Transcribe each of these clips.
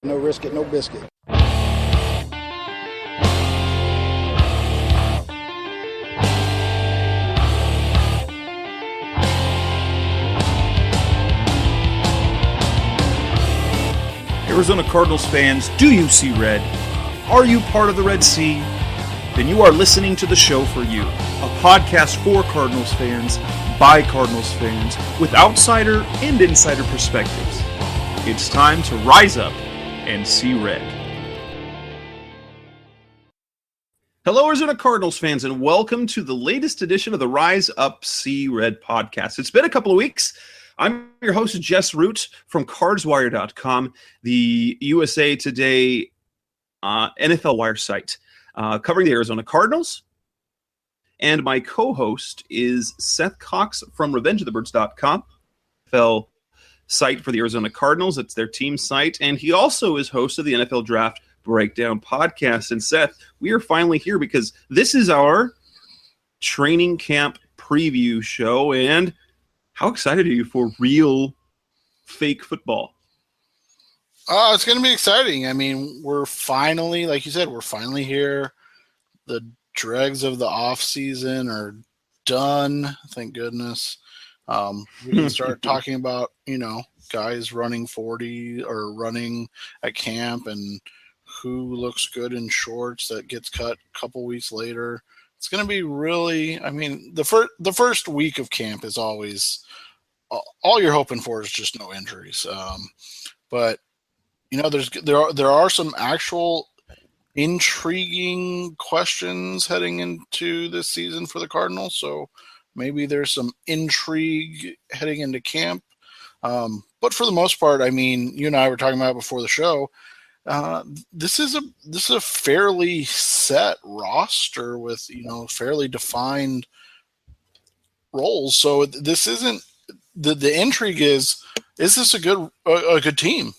No risk it, no biscuit. Arizona Cardinals fans, do you see red? Are you part of the Red Sea? Then you are listening to the show for you. A podcast for Cardinals fans, by Cardinals fans, with outsider and insider perspectives. It's time to rise up and see red. Hello, Arizona Cardinals fans, and welcome to the latest edition of the Rise Up See Red podcast. It's been a couple of weeks. I'm your host, Jess Root from CardsWire.com, the USA Today NFL Wire site, covering the Arizona Cardinals. And my co-host is Seth Cox from RevengeOfTheBirds.com, NFL site for the Arizona Cardinals. It's their team site. And he also is host of the NFL Draft Breakdown podcast. And Seth, we are finally here because this is our training camp preview show. And how excited are you for real fake football? It's going to be exciting. I mean, we're finally, like you said, we're finally here. The dregs of the off season are done. Thank goodness. We can start talking about, guys running 40 or running at camp and who looks good in shorts that gets cut a couple weeks later. It's going to be really, the first week of camp is always, all you're hoping for is just no injuries. But there are some actual intriguing questions heading into this season for the Cardinals. So maybe there's some intrigue heading into camp. But for the most part, you and I were talking about before the show. This is a fairly set roster with fairly defined roles. So this isn't the intrigue is this a good team?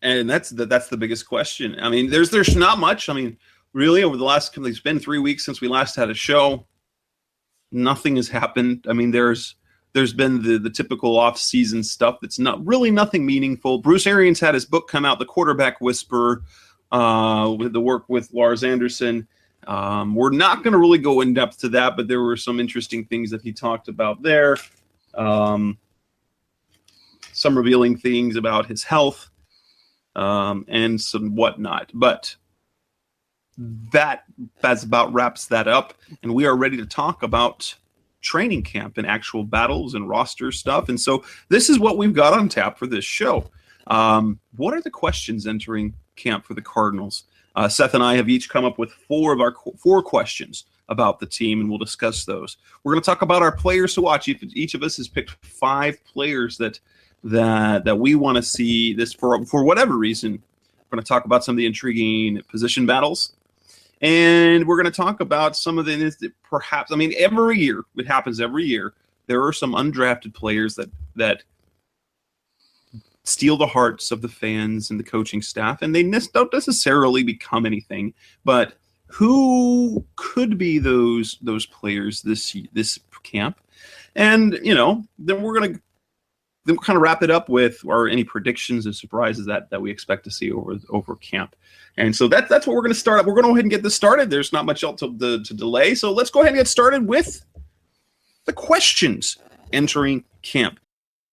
And that's the biggest question. There's not much. Really over the last, it's been 3 weeks since we last had a show. Nothing has happened. There's been the typical off-season stuff that's not really nothing meaningful. Bruce Arians had his book come out, The Quarterback Whisperer, with the work with Lars Anderson. We're not going to really go in depth to that, but there were some interesting things that he talked about there. Some revealing things about his health and some whatnot. But that's about wraps that up, and we are ready to talk about training camp and actual battles and roster stuff. And so this is what we've got on tap for this show. What are the questions entering camp for the Cardinals? Seth and I have each come up with four questions about the team, and we'll discuss those. We're going to talk about our players to watch. Each of us has picked 5 players that we want to see this for whatever reason. We're going to talk about some of the intriguing position battles. And we're going to talk about some of the perhaps, every year, it happens every year, there are some undrafted players that steal the hearts of the fans and the coaching staff, and they don't necessarily become anything. But who could be those players this camp? And, then we're going to kind of wrap it up with any predictions and surprises that we expect to see over camp. And so that's what we're going to start up. We're going to go ahead and get this started. There's not much else to delay. So let's go ahead and get started with the questions entering camp.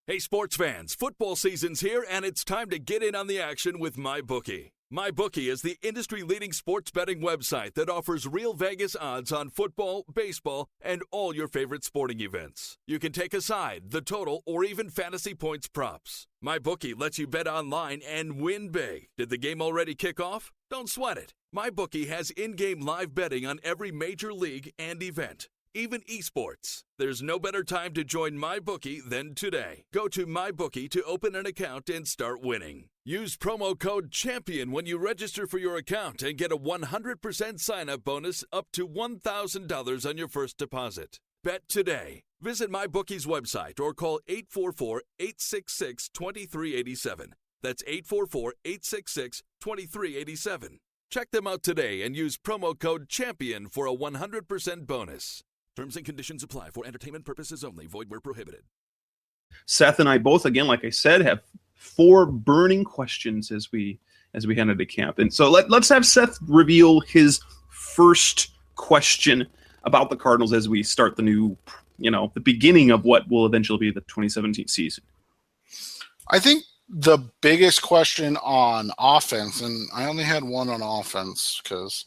Hey, sports fans, football season's here, and it's time to get in on the action with MyBookie. MyBookie is the industry-leading sports betting website that offers real Vegas odds on football, baseball, and all your favorite sporting events. You can take a side, the total, or even fantasy points props. MyBookie lets you bet online and win big. Did the game already kick off? Don't sweat it. MyBookie has in-game live betting on every major league and event, even esports. There's no better time to join MyBookie than today. Go to MyBookie to open an account and start winning. Use promo code CHAMPION when you register for your account and get a 100% sign-up bonus up to $1,000 on your first deposit. Bet today. Visit MyBookie's website or call 844-866-2387. That's 844-866-2387. Check them out today and use promo code CHAMPION for a 100% bonus. Terms and conditions apply for entertainment purposes only. Void where prohibited. Seth and I both, again, like I said, have 4 burning questions as we head into camp. And so let's have Seth reveal his first question about the Cardinals as we start the new, the beginning of what will eventually be the 2017 season. I think the biggest question on offense, and I only had one on offense because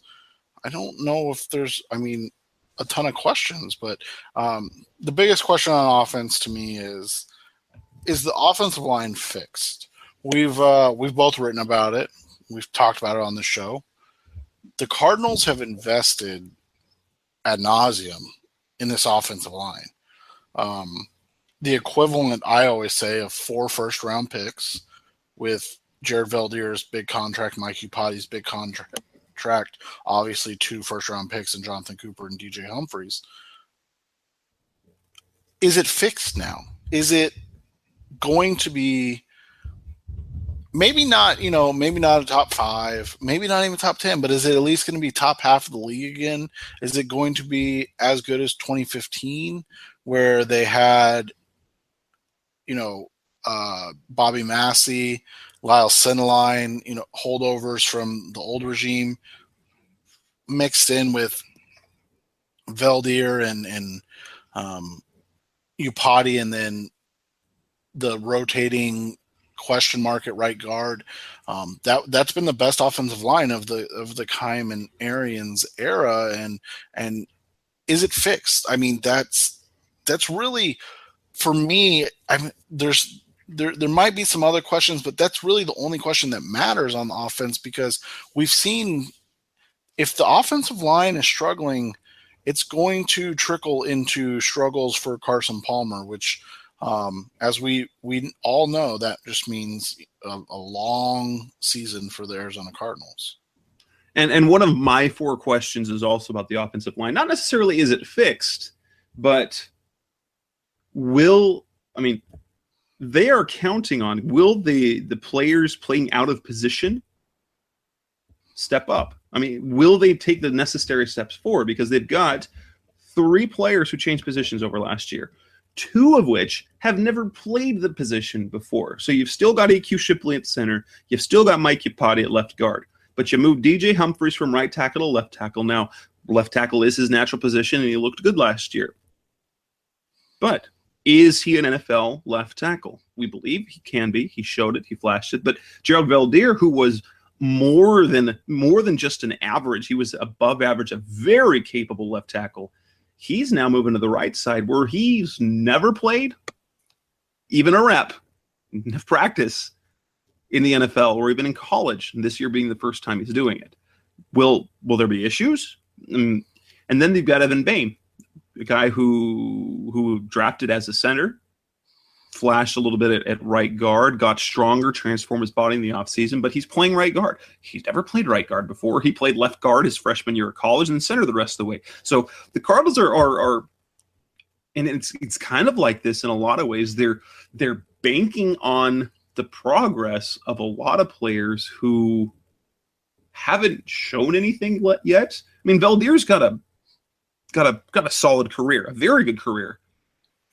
I don't know if there's, a ton of questions, but the biggest question on offense to me is the offensive line fixed? We've both written about it. We've talked about it on the show. The Cardinals have invested ad nauseum in this offensive line. The equivalent, I always say, of 4 first-round picks with Jared Veldheer's big contract, Mike Upati's big contract, obviously 2 first-round picks in Jonathan Cooper and DJ Humphries. Is it fixed now? Is it going to be maybe not a top 5, maybe not even top 10, but is it at least going to be top half of the league again? Is it going to be as good as 2015 where they had, Bobby Massey, Lyle Sindeline, holdovers from the old regime mixed in with Veldheer and Upati, and then the rotating question mark at right guard. That's been the best offensive line of the Keim and Arians era, and is it fixed? That's really, for me. There might be some other questions, but that's really the only question that matters on the offense, because we've seen if the offensive line is struggling, it's going to trickle into struggles for Carson Palmer, which, as we all know, that just means a long season for the Arizona Cardinals. And one of my 4 questions is also about the offensive line. Not necessarily is it fixed, but they are counting on, will the players playing out of position step up? Will they take the necessary steps forward? Because they've got 3 players who changed positions over last year, 2 of which have never played the position before. So you've still got A.Q. Shipley at center. You've still got Mike Upati at left guard. But you moved DJ Humphries from right tackle to left tackle. Now, left tackle is his natural position, and he looked good last year. But is he an NFL left tackle? We believe he can be. He showed it. He flashed it. But Gerald Veldheer, who was more than just an average, he was above average, a very capable left tackle. He's now moving to the right side, where he's never played even a rep of practice in the NFL or even in college, and this year being the first time he's doing it. Will there be issues? And then they've got Evan Bain, a guy who drafted as a center, flashed a little bit at right guard, got stronger, transformed his body in the offseason, but he's playing right guard. He's never played right guard before. He played left guard his freshman year of college and center the rest of the way. So the Cardinals are and it's kind of like this in a lot of ways. They're banking on the progress of a lot of players who haven't shown anything yet. Veldheer's got a solid career, a very good career,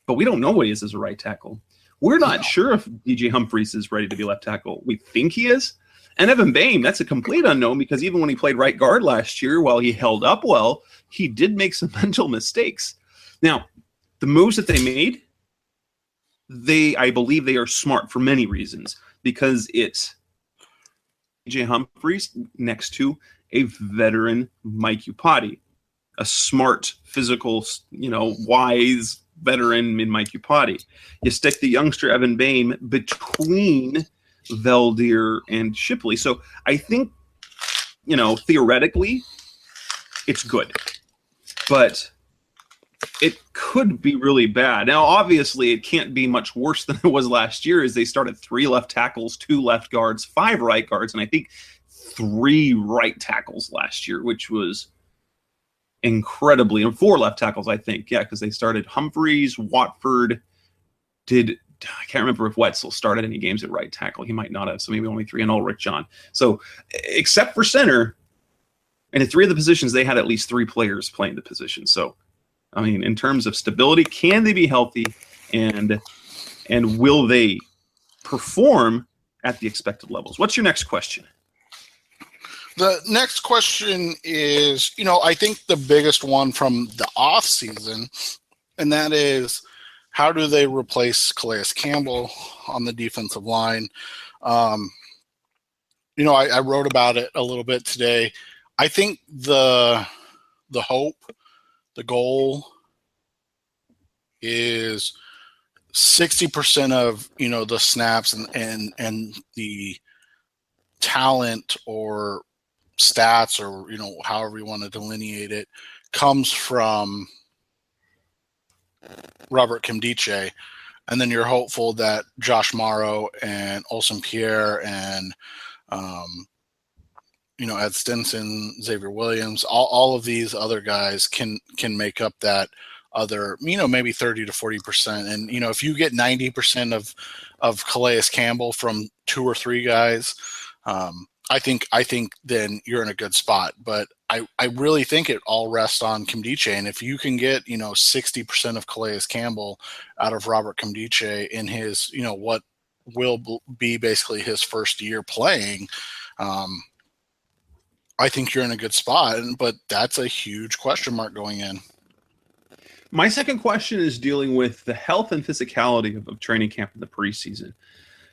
but we don't know what he is as a right tackle. We're not sure if DJ Humphries is ready to be left tackle. We think he is. And Evan Bain, that's a complete unknown, because even when he played right guard last year, while he held up well, he did make some mental mistakes. Now, the moves that they made, I believe they are smart for many reasons, because it's DJ Humphries next to a veteran Mike Upati, a smart, physical, wise veteran in Mike Upati. You stick the youngster Evan Bain between Veldheer and Shipley. So I think, theoretically, it's good. But it could be really bad. Now, obviously, it can't be much worse than it was last year, as they started 3 left tackles, 2 left guards, 5 right guards, and I think 3 right tackles last year, which was incredibly, and 4 left tackles, I think. Yeah, because they started Humphries, Watford, I can't remember if Wetzel started any games at right tackle. He might not have, so maybe only 3, and Ulrich John. So, except for center, and in 3 of the positions, they had at least 3 players playing the position. So, in terms of stability, can they be healthy, and will they perform at the expected levels. What's your next question? The next question is, I think the biggest one from the off season, and that is, how do they replace Calais Campbell on the defensive line? I wrote about it a little bit today. I think the hope, the goal is 60% of, the snaps and the talent or stats, or, however you want to delineate it, comes from Robert Kimdiche. And then you're hopeful that Josh Morrow and Olsen Pierre and, Ed Stinson, Xavier Williams, all of these other guys can make up that other, maybe 30 to 40%. And, if you get 90% of Calais Campbell from 2 or 3 guys, I think then you're in a good spot. But I really think it all rests on Kimdiche. And if you can get, 60% of Calais Campbell out of Robert Kimdiche in his, what will be basically his first year playing, I think you're in a good spot. But that's a huge question mark going in. My second question is dealing with the health and physicality of training camp in the preseason.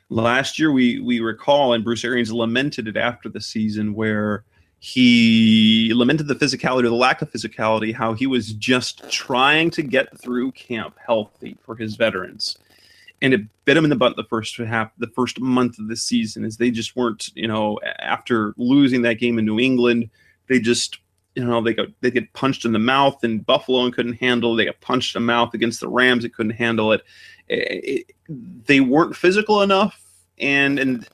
Last year, we recall, and Bruce Arians lamented it after the season, where he lamented the physicality or the lack of physicality, how he was just trying to get through camp healthy for his veterans. And it bit him in the butt the first month of the season, as they just weren't, after losing that game in New England, they just, they get punched in the mouth in Buffalo and couldn't handle it. They got punched in the mouth against the Rams and couldn't handle it. They weren't physical enough. And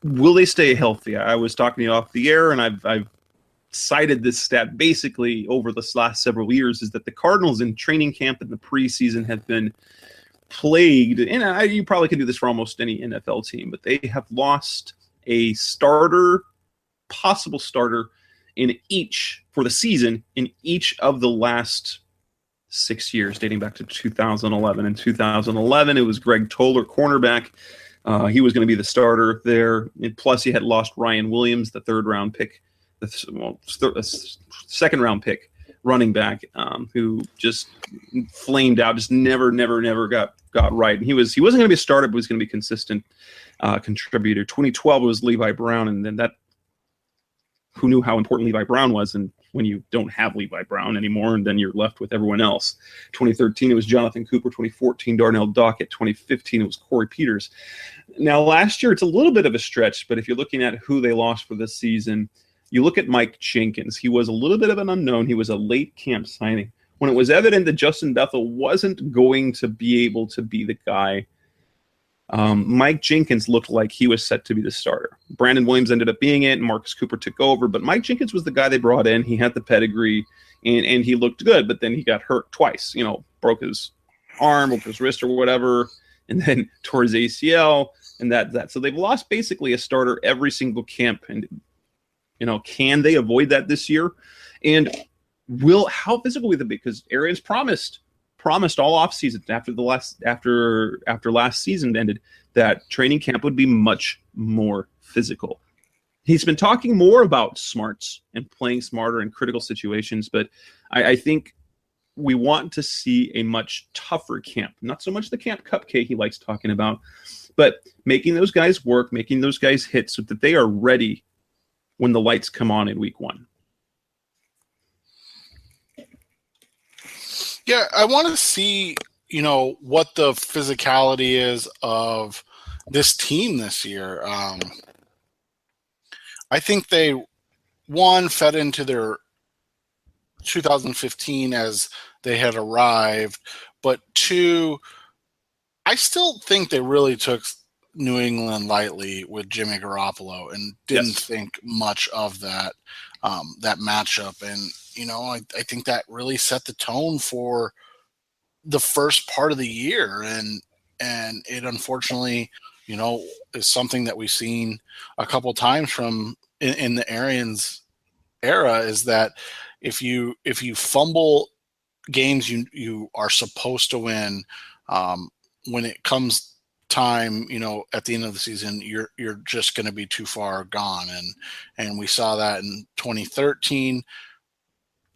will they stay healthy? I was talking to you off the air, and I've cited this stat basically over the last several years, is that the Cardinals in training camp in the preseason have been plagued, and you probably can do this for almost any NFL team, but they have lost a possible starter for the season in each of the last 6 years, dating back to 2011. In 2011, it was Greg Toller, cornerback. He was going to be the starter there. And plus, he had lost Ryan Williams, the third-round pick, second-round pick running back, who just flamed out, just never got right. And he wasn't going to be a starter, but he was going to be a consistent contributor. 2012 was Levi Brown, and then that, who knew how important Levi Brown was, and when you don't have Levi Brown anymore, and then you're left with everyone else. 2013, it was Jonathan Cooper. 2014, Darnell Dockett. 2015, it was Corey Peters. Now, last year, it's a little bit of a stretch, but if you're looking at who they lost for this season, you look at Mike Jenkins. He was a little bit of an unknown. He was a late camp signing. When it was evident that Justin Bethel wasn't going to be able to be the guy, Mike Jenkins looked like he was set to be the starter. Brandon Williams ended up being it, and Marcus Cooper took over. But Mike Jenkins was the guy they brought in. He had the pedigree, and he looked good. But then he got hurt twice. Broke his arm, broke his wrist or whatever, and then tore his ACL, and that. So they've lost basically a starter every single camp. And can they avoid that this year? And how physical will they be? Because Arians promised all offseason after last season ended that training camp would be much more physical. He's been talking more about smarts and playing smarter in critical situations, but I think we want to see a much tougher camp. Not so much the camp cupcake he likes talking about, but making those guys work, making those guys hit so that they are ready when the lights come on in week 1. Yeah, I want to see, what the physicality is of this team this year. I think they, fed into their 2015 as they had arrived, but 2, I still think they really took New England lightly with Jimmy Garoppolo and didn't think much of that matchup. And, I think that really set the tone for the first part of the year. And it unfortunately, is something that we've seen a couple times from in the Arians era, is that if you fumble games you are supposed to win, when it comes time, at the end of the season, you're just going to be too far gone. And we saw that in 2013,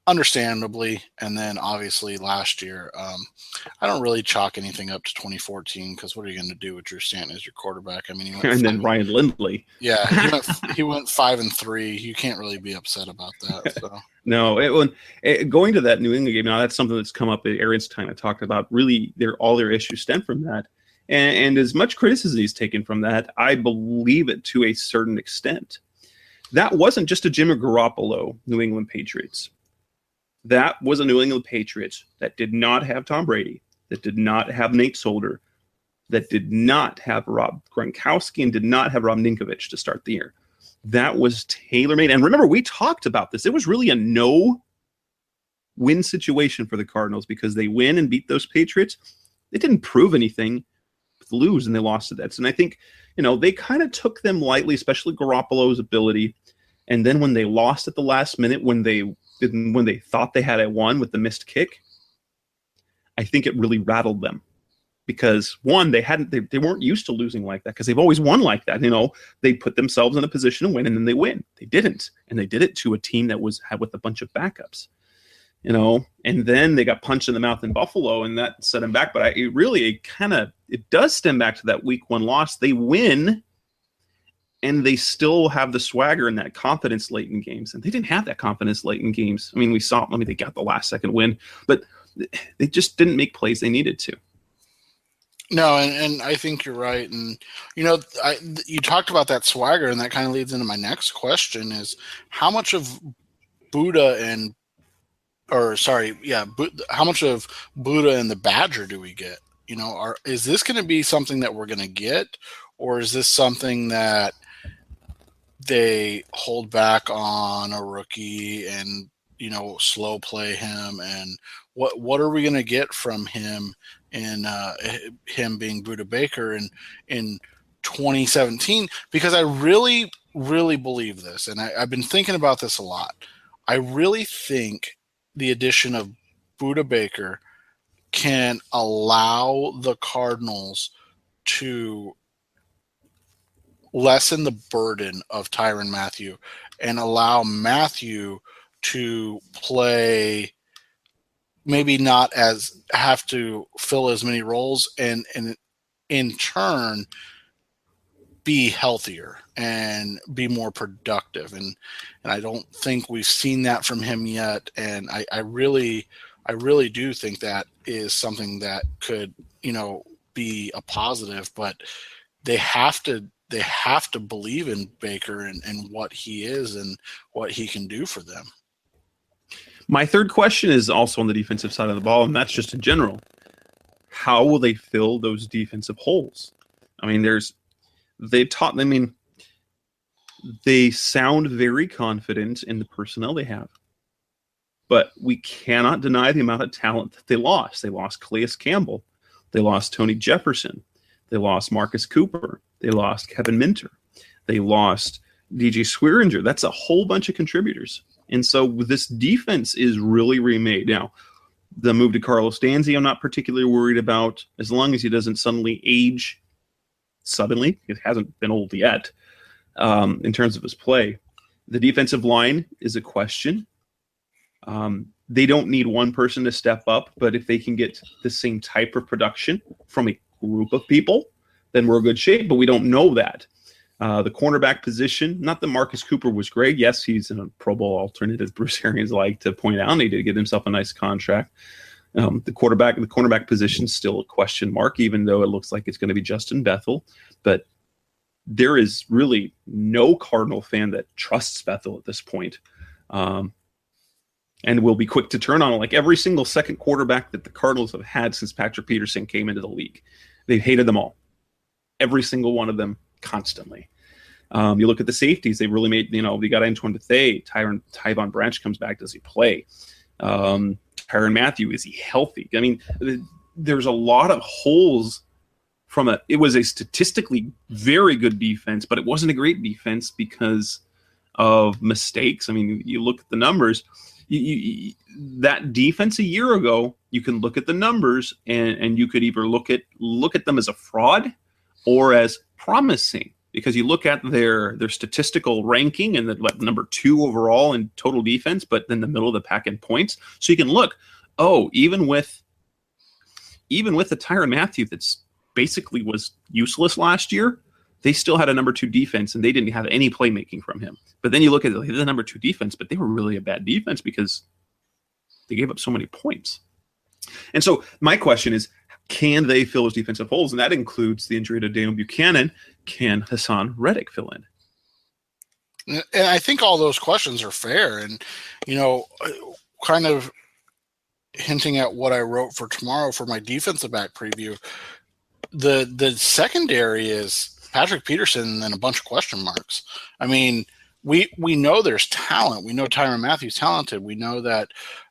understandably. And then obviously last year, I don't really chalk anything up to 2014 because what are you going to do with Drew Stanton as your quarterback? I mean, then Ryan Lindley. Yeah, he went 5-3. You can't really be upset about that. So. No, going to that New England game, now that's something that's come up at Aaron's time. I talked about really all their issues stem from that. And as much criticism he's taken from that, I believe it to a certain extent. That wasn't just a Jimmy Garoppolo New England Patriots. That was a New England Patriots that did not have Tom Brady, that did not have Nate Solder, that did not have Rob Gronkowski, and did not have Rob Ninkovich to start the year. That was tailor-made. And remember, we talked about this. It was really a no-win situation for the Cardinals because they win and beat those Patriots. They didn't prove anything, but lose, and they lost to that. And I think, they kind of took them lightly, especially Garoppolo's ability. And then when they lost at the last minute, when they thought they had it won with the missed kick, I think it really rattled them. Because one, they weren't used to losing like that because they've always won like that. They put themselves in a position to win and then they win. They didn't, and they did it to a team that had with a bunch of backups. And then they got punched in the mouth in Buffalo, and that set them back. But it does stem back to that week 1 loss. They win, and they still have the swagger and that confidence late in games, and they didn't have that confidence late in games. I mean, they got the last second win, but they just didn't make plays they needed to. No, and I think you're right. And, you talked about that swagger, and that kind of leads into my next question is how much of how much of Buddha and the Badger do we get? Is this going to be something that we're going to get, or is this something that they hold back on a rookie and, slow play him? And what are we going to get from him in him being Buda Baker in 2017? Because I really, really believe this, and I've been thinking about this a lot. I really think the addition of Buda Baker can allow the Cardinals to lessen the burden of Tyrann Mathieu and allow Mathieu to play, maybe not have to fill as many roles, and in turn be healthier and be more productive. And I don't think we've seen that from him yet. And I really do think that is something that could, be a positive, but they have to believe in Baker and what he is and what he can do for them. My third question is also on the defensive side of the ball, and that's just in general. How will they fill those defensive holes? I mean, they sound very confident in the personnel they have. But we cannot deny the amount of talent that they lost. They lost Calais Campbell. They lost Tony Jefferson. They lost Marcus Cooper. They lost Kevin Minter. They lost DJ Swearinger. That's a whole bunch of contributors. And so this defense is really remade. Now, the move to Carlos Danzy, I'm not particularly worried about, as long as he doesn't suddenly age suddenly. It hasn't been old yet in terms of his play. The defensive line is a question. They don't need one person to step up, but if they can get the same type of production from a group of people, then we're in good shape, but we don't know that. The cornerback position, not that Marcus Cooper was great. Yes, he's a Pro Bowl alternate, as Bruce Arians like to point out, and he did get himself a nice contract. The cornerback position is still a question mark, even though it looks like it's going to be Justin Bethel. But there is really no Cardinal fan that trusts Bethel at this point. And will be quick to turn on like every single second quarterback that the Cardinals have had since Patrick Peterson came into the league. They've hated them all. Every single one of them constantly. You look at the safeties, they really made, they got Antoine Bethea, Tyvon Branch comes back, does he play? Tyrann Mathieu, is he healthy? I mean, there's a lot of holes it was a statistically very good defense, but it wasn't a great defense because of mistakes. I mean, you look at the numbers, that defense a year ago, you can look at the numbers and you could either look at them as a fraud or as promising? Because you look at their statistical ranking and the number 2 overall in total defense, but then the middle of the pack in points. So you can look, even with the Tyrann Mathieu that's basically was useless last year, they still had a number 2 defense and they didn't have any playmaking from him. But then you look at the number 2 defense, but they were really a bad defense because they gave up so many points. And so my question is, can they fill those defensive holes? And that includes the injury to Daniel Buchanan. Can Hassan Reddick fill in? And I think all those questions are fair. And, kind of hinting at what I wrote for tomorrow for my defensive back preview, the secondary is Patrick Peterson and a bunch of question marks. I mean, we know there's talent. We know Tyrann Mathieu's talented. We know that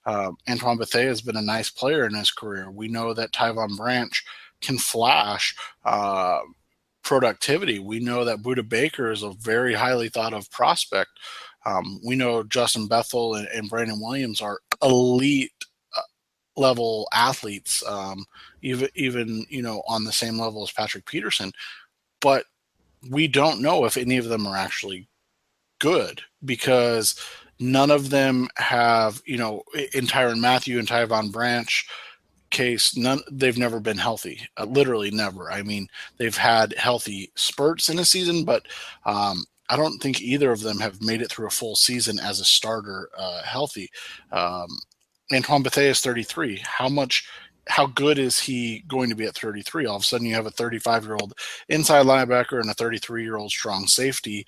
Antoine Bethea has been a nice player in his career. We know that Tyvon Branch can flash productivity. We know that Budda Baker is a very highly thought of prospect. We know Justin Bethel and Brandon Williams are elite level athletes, even on the same level as Patrick Peterson. But we don't know if any of them are actually good, because none of them have, in Tyrann Mathieu and Tyvon Branch case, they've never been healthy, literally never. I mean, they've had healthy spurts in a season, but I don't think either of them have made it through a full season as a starter healthy. Antoine Bethea is 33. How good is he going to be at 33? All of a sudden you have a 35-year-old inside linebacker and a 33-year-old strong safety.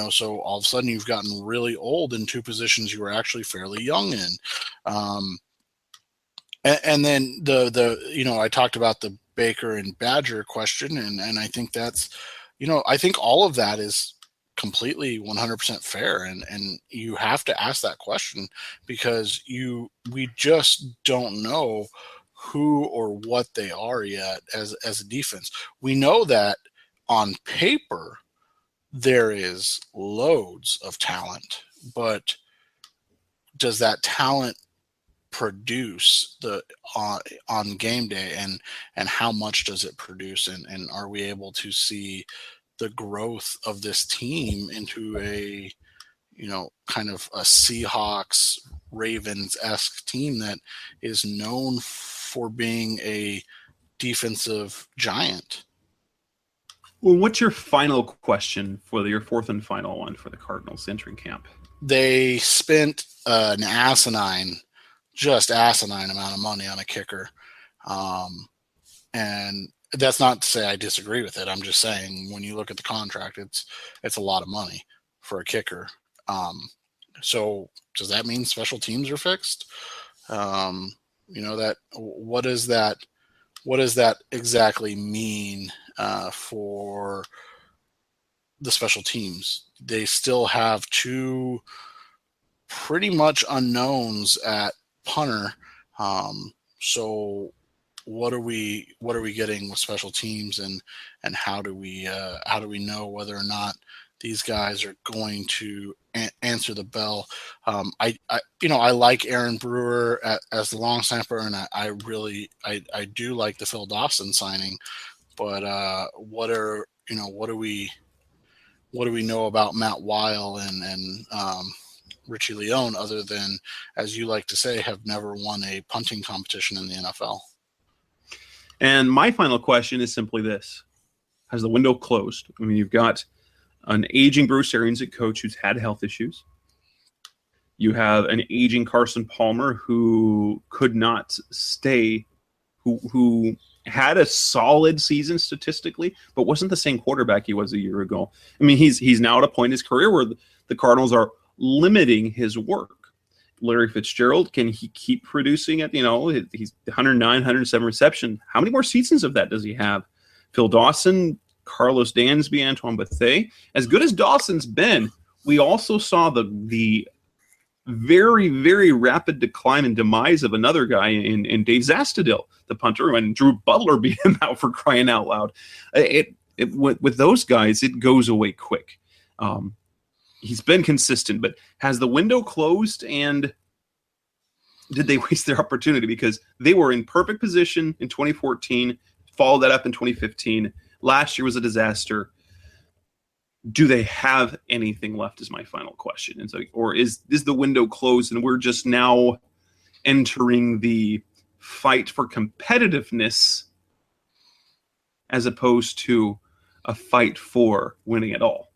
So all of a sudden you've gotten really old in 2 positions you were actually fairly young in. And then I talked about the Baker and Badger question, and I think that's, I think all of that is completely 100% fair, and you have to ask that question, because we just don't know who or what they are yet as a defense. We know that on paper there is loads of talent, but does that talent produce on game day, and how much does it produce, and are we able to see the growth of this team into a kind of a Seahawks Ravens-esque team that is known for being a defensive giant? Well, what's your final question for your 4th and final one for the Cardinals entering camp? They spent an asinine amount of money on a kicker. And that's not to say I disagree with it. I'm just saying, when you look at the contract, it's a lot of money for a kicker. So does that mean special teams are fixed? That what does that exactly mean for the special teams? They still have 2 pretty much unknowns at punter. So what are we getting with special teams, and how do we know whether or not these guys are going to answer the bell? I like Aaron Brewer as the long snapper, and I do like the Phil Dawson signing, but what do we know about Matt Weil and Richie Leone, other than, as you like to say, have never won a punting competition in the NFL? And my final question is simply this: has the window closed? I mean, you've got an aging Bruce Arians at coach who's had health issues. You have an aging Carson Palmer who could not stay, who had a solid season statistically, but wasn't the same quarterback he was a year ago. I mean, he's now at a point in his career where the Cardinals are limiting his work. Larry Fitzgerald, can he keep producing at, he's 109, 107 reception. How many more seasons of that does he have? Phil Dawson, Carlos Dansby, Antoine Bethea. As good as Dawson's been, we also saw the very, very rapid decline and demise of another guy in Dave Zastudil, the punter, and Drew Butler beat him out, for crying out loud. With those guys, it goes away quick. He's been consistent, but has the window closed, and did they waste their opportunity? Because they were in perfect position in 2014, followed that up in 2015. Last year was a disaster. Do they have anything left is my final question. And so, or is the window closed and we're just now entering the fight for competitiveness as opposed to a fight for winning it all?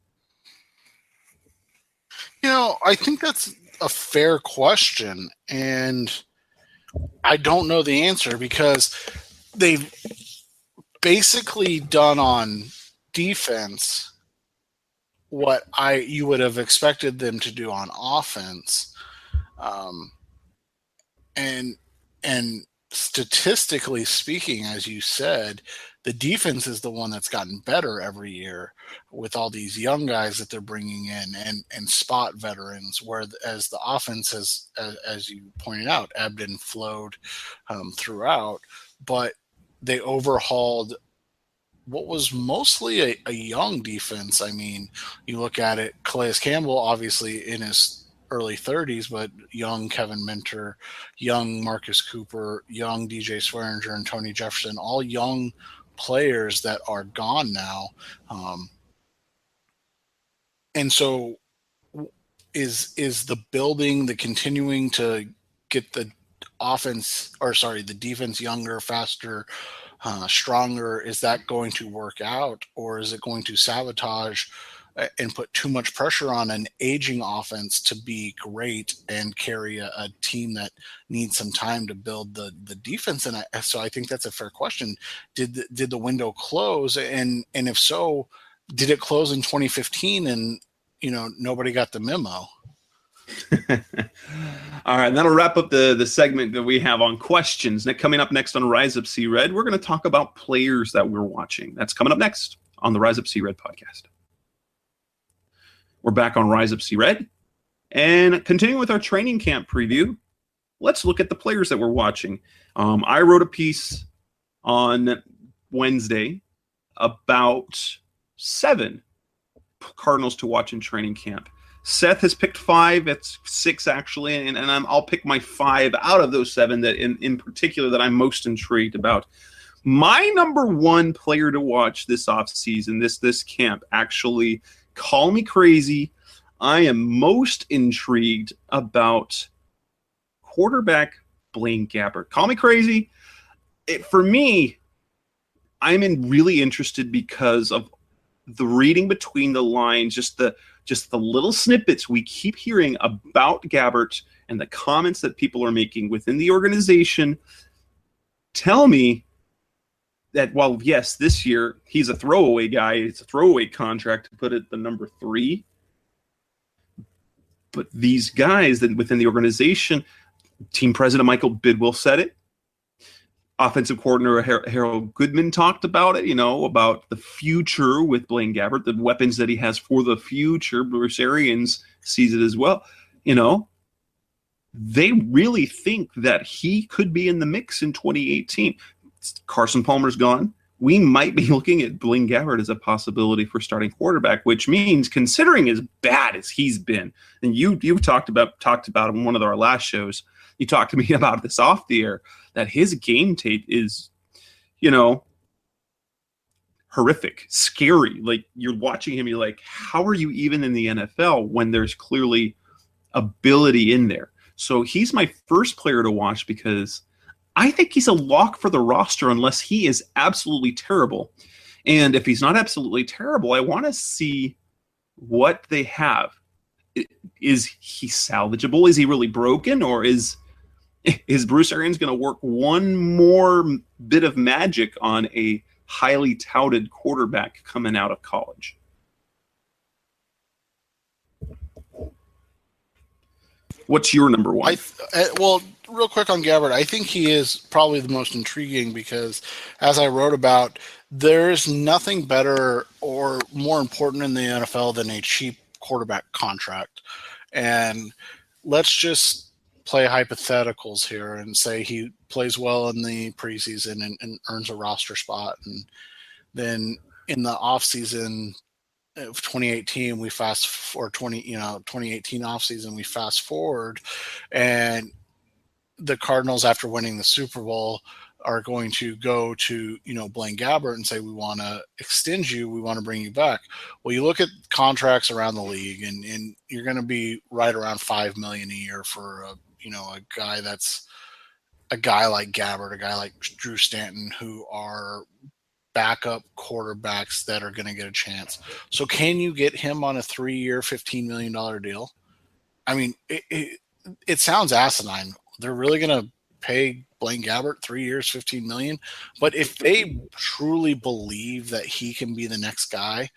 I think that's a fair question, and I don't know the answer because they've basically done on defense what you would have expected them to do on offense, and statistically speaking, as you said, the defense is the one that's gotten better every year with all these young guys that they're bringing in and spot veterans, whereas the offense has, as you pointed out, ebbed and flowed throughout. But they overhauled what was mostly a young defense. I mean, you look at it, Calais Campbell, obviously in his early 30s, but young Kevin Minter, young Marcus Cooper, young DJ Swearinger and Tony Jefferson, all young players that are gone now. And so is the building, the continuing to get the defense younger, faster, stronger, is that going to work out, or is it going to sabotage and put too much pressure on an aging offense to be great and carry a team that needs some time to build the defense? And so I think that's a fair question. Did the window close? And if so, did it close in 2015 and, nobody got the memo? All right, and that'll wrap up the segment that we have on questions. Coming up next on Rise Up See Red, we're going to talk about players that we're watching. That's coming up next on the Rise Up See Red podcast. We're back on Rise Up See Red, and continuing with our training camp preview, let's look at the players that we're watching. I wrote a piece on Wednesday about 7 Cardinals to watch in training camp. Seth has picked 5. It's 6 actually, and I'll pick my 5 out of those 7 that in particular that I'm most intrigued about. My number 1 player to watch this offseason, this camp, actually, call me crazy, I am most intrigued about quarterback Blaine Gabbert. Call me crazy. For me, I'm really interested because of the reading between the lines, just the little snippets we keep hearing about Gabbert and the comments that people are making within the organization tell me that while, yes, this year he's a throwaway guy, it's a throwaway contract to put it the number 3. But these guys that within the organization, team president Michael Bidwill said it. Offensive coordinator Harold Goodman talked about it, about the future with Blaine Gabbert, the weapons that he has for the future. Bruce Arians sees it as well. They really think that he could be in the mix in 2018. Carson Palmer's gone. We might be looking at Blaine Gabbert as a possibility for starting quarterback, which means, considering as bad as he's been, and you talked about it in one of our last shows, you talked to me about this off the air, that his game tape is, horrific, scary. Like, you're watching him, you're like, how are you even in the NFL when there's clearly ability in there? So he's my first player to watch because I think he's a lock for the roster unless he is absolutely terrible. And if he's not absolutely terrible, I want to see what they have. Is he salvageable? Is he really broken? Or is Bruce Arians going to work one more bit of magic on a highly touted quarterback coming out of college? What's your number 1? Well, real quick on Gabbert, I think he is probably the most intriguing because, as I wrote about, there's nothing better or more important in the NFL than a cheap quarterback contract. And let's just play hypotheticals here and say he plays well in the preseason and earns a roster spot. And then in the offseason of 2018, 2018 offseason, we fast forward, and the Cardinals, after winning the Super Bowl, are going to go to, Blaine Gabbert and say, we want to extend you, we want to bring you back. Well, you look at contracts around the league, and you're going to be right around $5 million a year for a guy that's a guy like Gabbert, a guy like Drew Stanton, who are backup quarterbacks that are going to get a chance. So can you get him on a 3-year, $15 million deal? I mean, it sounds asinine. They're really going to pay Blaine Gabbert 3 years, $15 million. But if they truly believe that he can be the next guy,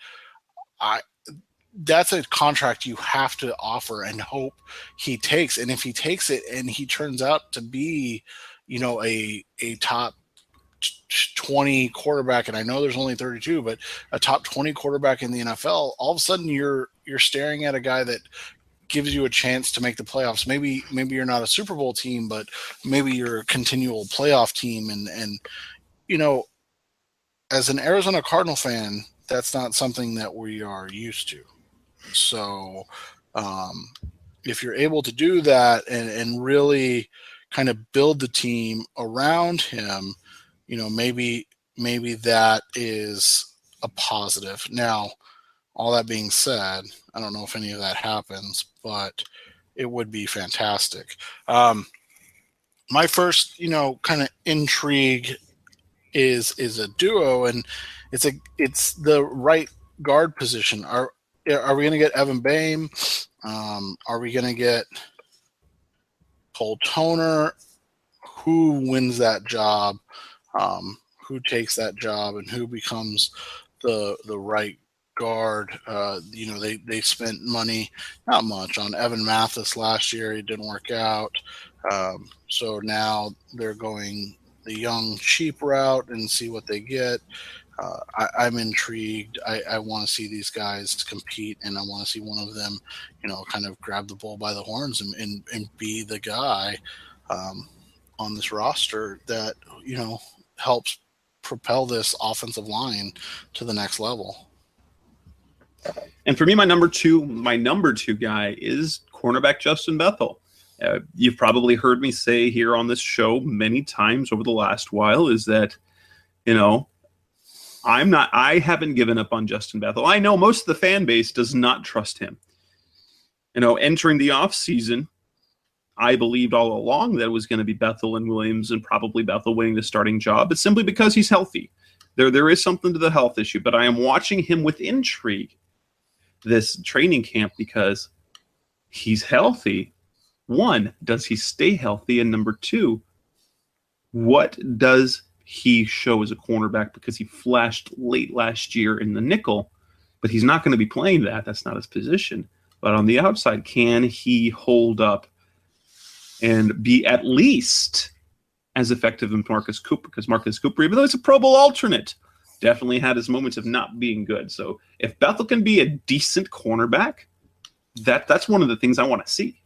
that's a contract you have to offer and hope he takes. And if he takes it and he turns out to be, a top 20 quarterback, and I know there's only 32, but a top 20 quarterback in the NFL, all of a sudden you're staring at a guy that gives you a chance to make the playoffs. Maybe you're not a Super Bowl team, but maybe you're a continual playoff team. And as an Arizona Cardinal fan, that's not something that we are used to. So if you're able to do that and really kind of build the team around him, maybe that is a positive. Now, all that being said, I don't know if any of that happens, but it would be fantastic. My first, kind of intrigue is a duo, and it's the right guard position. Are we going to get Evan Boehm? Are we going to get Cole Toner? Who wins that job? Who takes that job, and who becomes the right guard? They spent money, not much, on Evan Mathis last year. It didn't work out. So now they're going the young cheap route and see what they get. I'm intrigued. I want to see these guys compete, and I want to see one of them, kind of grab the bull by the horns and be the guy on this roster that, helps propel this offensive line to the next level. And for me, my number two guy is cornerback Justin Bethel. You've probably heard me say here on this show many times over the last while is that, I haven't given up on Justin Bethel. I know most of the fan base does not trust him. Entering the offseason, I believed all along that it was going to be Bethel and Williams, and probably Bethel winning the starting job, but simply because he's healthy. There is something to the health issue, but I am watching him with intrigue this training camp because he's healthy. One, does he stay healthy? And number two, what does he show as a cornerback? Because he flashed late last year in the nickel, but he's not going to be playing that. That's not his position. But on the outside, can he hold up and be at least as effective as Marcus Cooper? Because Marcus Cooper, even though he's a Pro Bowl alternate, definitely had his moments of not being good. So if Bethel can be a decent cornerback, that's one of the things I want to see.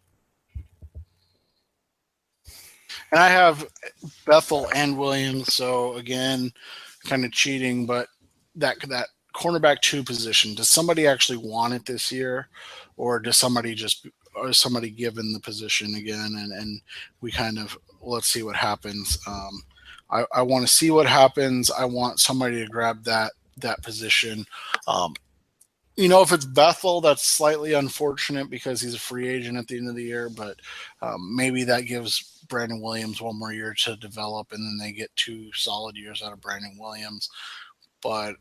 And I have Bethel and Williams, so again, kind of cheating, but that cornerback 2 position, does somebody actually want it this year, or does somebody given the position again, and we kind of, let's see what happens. I want to see what happens. I want somebody to grab that position. If it's Bethel, that's slightly unfortunate because he's a free agent at the end of the year, but maybe that gives Brandon Williams one more year to develop, and then they get 2 solid years out of Brandon Williams. But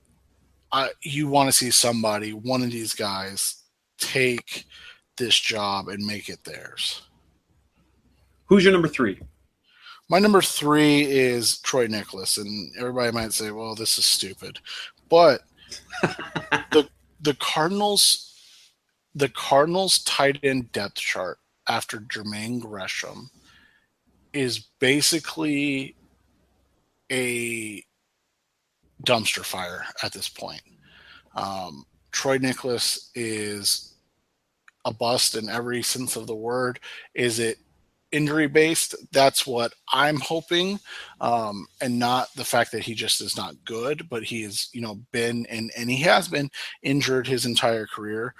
you want to see one of these guys, take this job and make it theirs. Who's your number 3? My number 3 is Troy Nicholas, and everybody might say, well, this is stupid. But the Cardinals tight end depth chart after Jermaine Gresham is basically a dumpster fire at this point. Troy Nicholas is a bust in every sense of the word. Is it injury based? That's what I'm hoping, and not the fact that he just is not good, but he has been and he has been injured his entire career.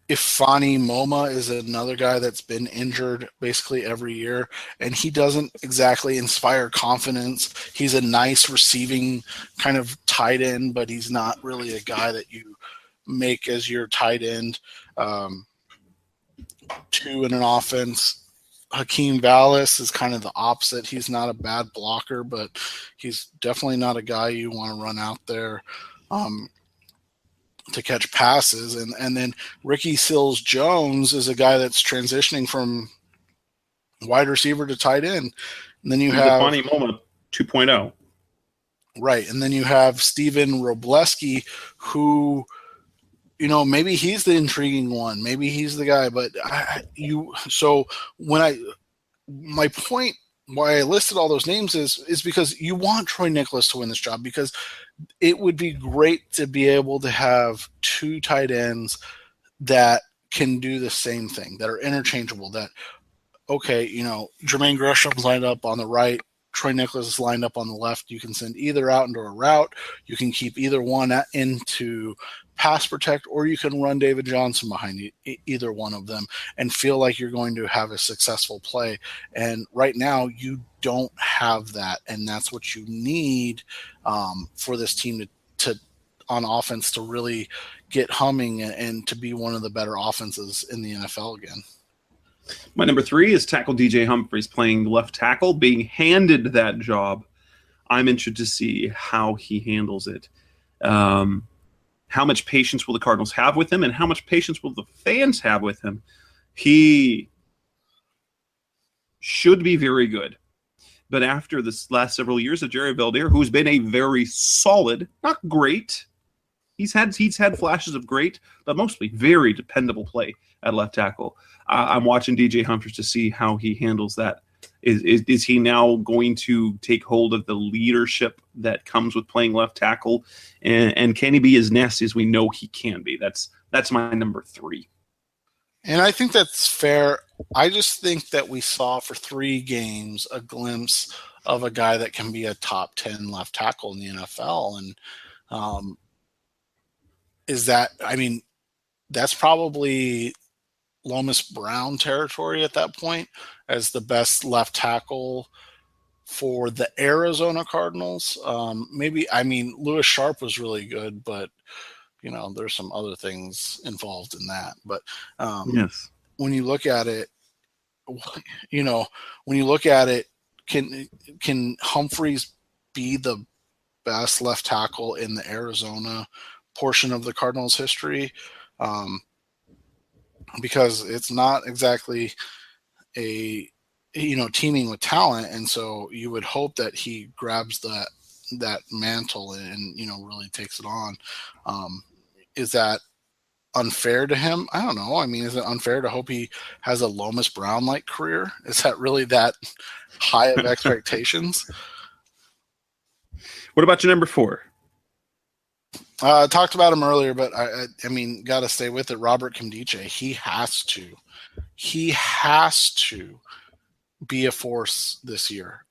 Ifani Moma is another guy that's been injured basically every year, and he doesn't exactly inspire confidence. He's a nice receiving kind of tight end, but he's not really a guy that you make as your tight end. Two in an offense. Hakeem Vallis is kind of the opposite. He's not a bad blocker, but he's definitely not a guy you want to run out there to catch passes. And then Ricky Sills-Jones is a guy that's transitioning from wide receiver to tight end. And then you have the funny moment 2.0. Right. And then you have Steven Robleski, who, maybe he's the intriguing one. Maybe he's the guy, but my point why I listed all those names is because you want Troy Nicholas to win this job, because it would be great to be able to have two tight ends that can do the same thing, that are interchangeable, that, okay, Jermaine Gresham's lined up on the right, Troy Nicholas is lined up on the left. You can send either out into a route. You can keep either one into pass protect, or you can run David Johnson behind either one of them and feel like you're going to have a successful play. And right now you don't have that, and that's what you need for this team to on offense to really get humming and to be one of the better offenses in the NFL again. My number 3 is tackle DJ Humphries, playing left tackle, being handed that job. I'm interested to see how he handles it. How much patience will the Cardinals have with him, and how much patience will the fans have with him? He should be very good. But after this last several years of Jerry Valdir, who's been a very solid, not great, he's had flashes of great, but mostly very dependable play at left tackle. I'm watching DJ Humphries to see how he handles that. Is he now going to take hold of the leadership that comes with playing left tackle, and can he be as nasty as we know he can be? That's my number 3. And I think that's fair. I just think that we saw for 3 games a glimpse of a guy that can be a top 10 left tackle in the NFL, and that's probably Lomas Brown territory at that point as the best left tackle for the Arizona Cardinals. Lewis Sharp was really good, but there's some other things involved in that. But yes, when you look at it, can Humphries be the best left tackle in the Arizona portion of the Cardinals history? Because it's not exactly a teaming with talent, and so you would hope that he grabs that mantle and really takes it on. Is that unfair to him? I don't know. Is it unfair to hope he has a Lomas Brown like career? Is that really that high of expectations? What about your number 4? I talked about him earlier, but I got to stay with it. Robert Nkemdiche. He has to be a force this year.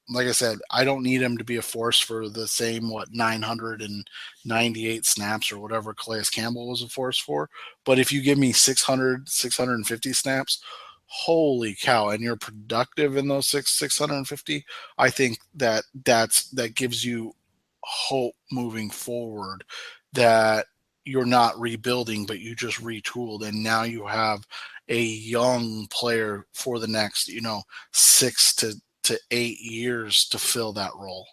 Like I said, I don't need him to be a force for the same 998 snaps or whatever Calais Campbell was a force for. But if you give me 650 snaps, holy cow, and you're productive in those 650, I think that gives you hope moving forward, that you're not rebuilding, but you just retooled, and now you have a young player for the next 6 to 8 years to fill that role.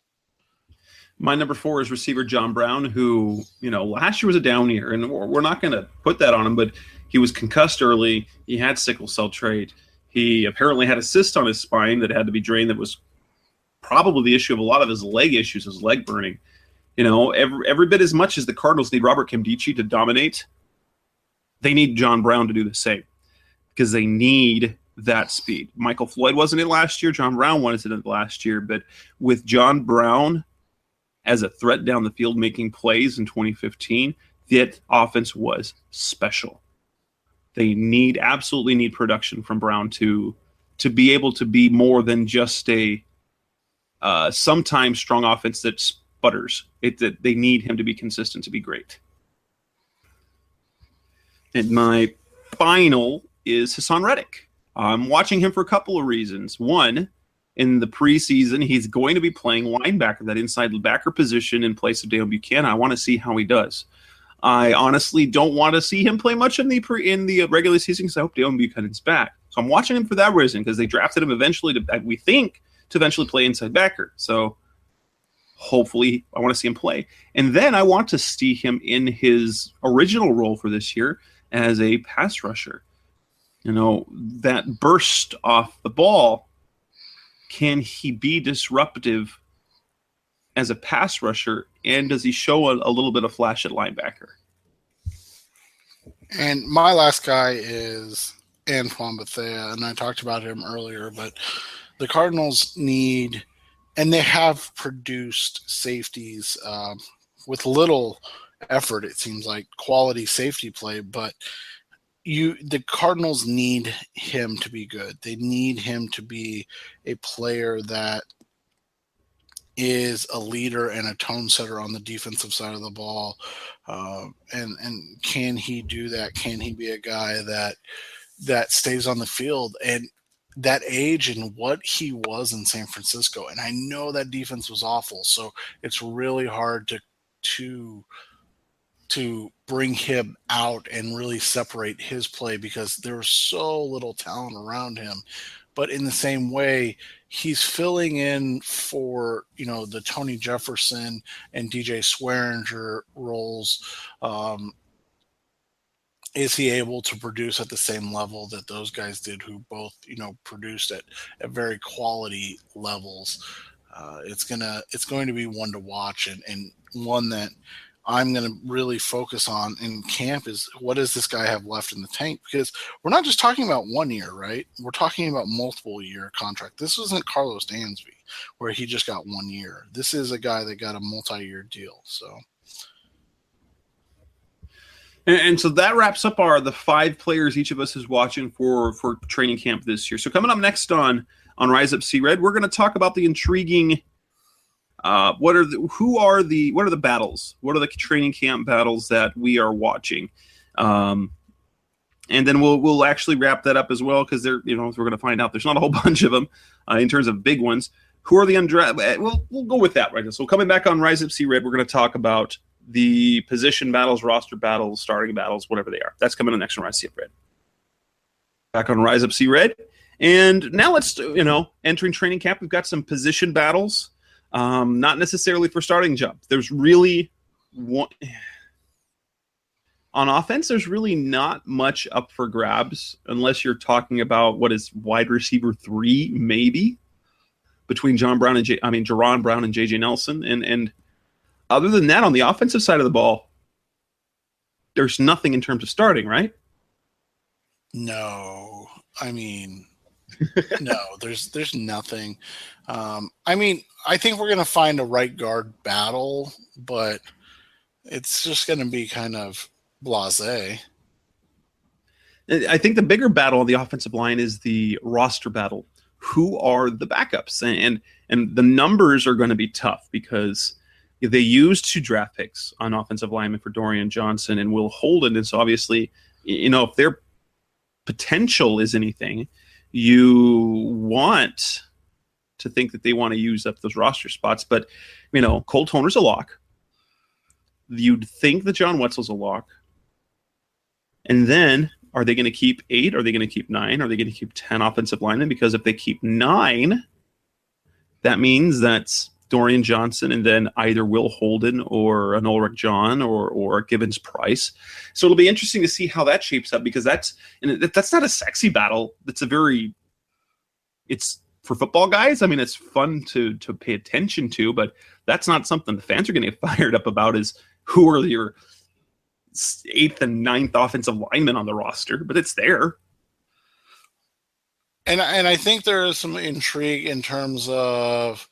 My number 4 is receiver John Brown, who last year was a down year, and we're not going to put that on him, but he was concussed early. He had sickle cell trait. He apparently had a cyst on his spine that had to be drained. That was probably the issue of a lot of his leg issues, his leg burning. Every bit as much as the Cardinals need Robert Nkemdiche to dominate, they need John Brown to do the same, because they need that speed. Michael Floyd wasn't in last year. John Brown wasn't in last year. But with John Brown as a threat down the field making plays in 2015, that offense was special. They absolutely need production from Brown to be able to be more than just a sometimes strong offense that sputters. They need him to be consistent to be great. And my final is Hassan Reddick. I'm watching him for a couple of reasons. One, in the preseason, he's going to be playing linebacker, that inside backer position in place of Dale Buchanan. I want to see how he does. I honestly don't want to see him play much in the regular season because I hope Dale Buchanan's back. So I'm watching him for that reason because they drafted him eventually we think, to eventually play inside backer. So hopefully I want to see him play. And then I want to see him in his original role for this year as a pass rusher. That burst off the ball, can he be disruptive as a pass rusher, and does he show a little bit of flash at linebacker? And my last guy is Antoine Bethea, and I talked about him earlier, but the Cardinals need, and they have produced safeties with little effort, it seems like, quality safety play, but the Cardinals need him to be good. They need him to be a player that is a leader and a tone setter on the defensive side of the ball. And can he do that? Can he be a guy that stays on the field? And that age and what he was in San Francisco. And I know that defense was awful, so it's really hard to bring him out and really separate his play because there's so little talent around him. But in the same way, he's filling in for, the Tony Jefferson and DJ Swearinger roles. Is he able to produce at the same level that those guys did who both, produced at very quality levels? It's going to be one to watch and one that I'm going to really focus on in camp is what does this guy have left in the tank? Because we're not just talking about 1 year, right? We're talking about multiple year contract. This wasn't Carlos Dansby where he just got 1 year. This is a guy that got a multi-year deal. So. And so that wraps up the 5 players each of us is watching for training camp this year. So coming up next on Rise Up See Red, we're going to talk about the intriguing what are the battles? What are the training camp battles that we are watching? And then we'll actually wrap that up as well because we're going to find out there's not a whole bunch of them in terms of big ones. Who are the undrafted? We'll go with that right now. So coming back on Rise Up See Red, we're going to talk about the position battles, roster battles, starting battles, whatever they are. That's coming up next on Rise Up Red. Back on Rise Up See Red, and now let's entering training camp. We've got some position battles. Not necessarily for starting jobs. There's really one on offense. There's really not much up for grabs unless you're talking about what is wide receiver 3, maybe between Jaron Brown and JJ Nelson. And other than that, on the offensive side of the ball, there's nothing in terms of starting, right? No, no, there's nothing. I think we're going to find a right guard battle, but it's just going to be kind of blasé. I think the bigger battle on the offensive line is the roster battle. Who are the backups? And the numbers are going to be tough because they used 2 draft picks on offensive linemen for Dorian Johnson and Will Holden. And so obviously, if their potential is anything, you want to think that they want to use up those roster spots. But, Cole Toner's a lock. You'd think that John Wetzel's a lock. And then are they going to keep 8? Are they going to keep 9? Are they going to keep 10 offensive linemen? Because if they keep 9, that means that's Dorian Johnson and then either Will Holden or an Ulrich John or Gibbons Price. So it'll be interesting to see how that shapes up because that's not a sexy battle. It's for football guys. It's fun to pay attention to, but that's not something the fans are going to get fired up about is who are your 8th and 9th offensive linemen on the roster, but it's there. And I think there is some intrigue in terms of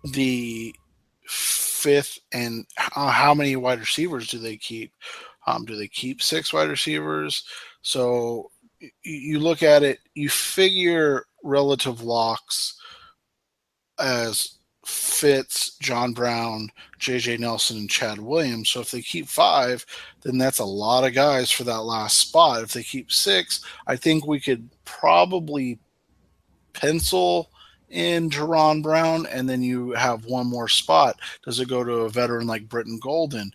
the 5th and how many wide receivers do they keep? Do they keep 6 wide receivers? So you look at it, you figure relative locks as Fitz, John Brown, J.J. Nelson, and Chad Williams. So if they keep 5, then that's a lot of guys for that last spot. If they keep 6, I think we could probably pencil in Jerron Brown, and then you have one more spot. Does it go to a veteran like Britton Golden?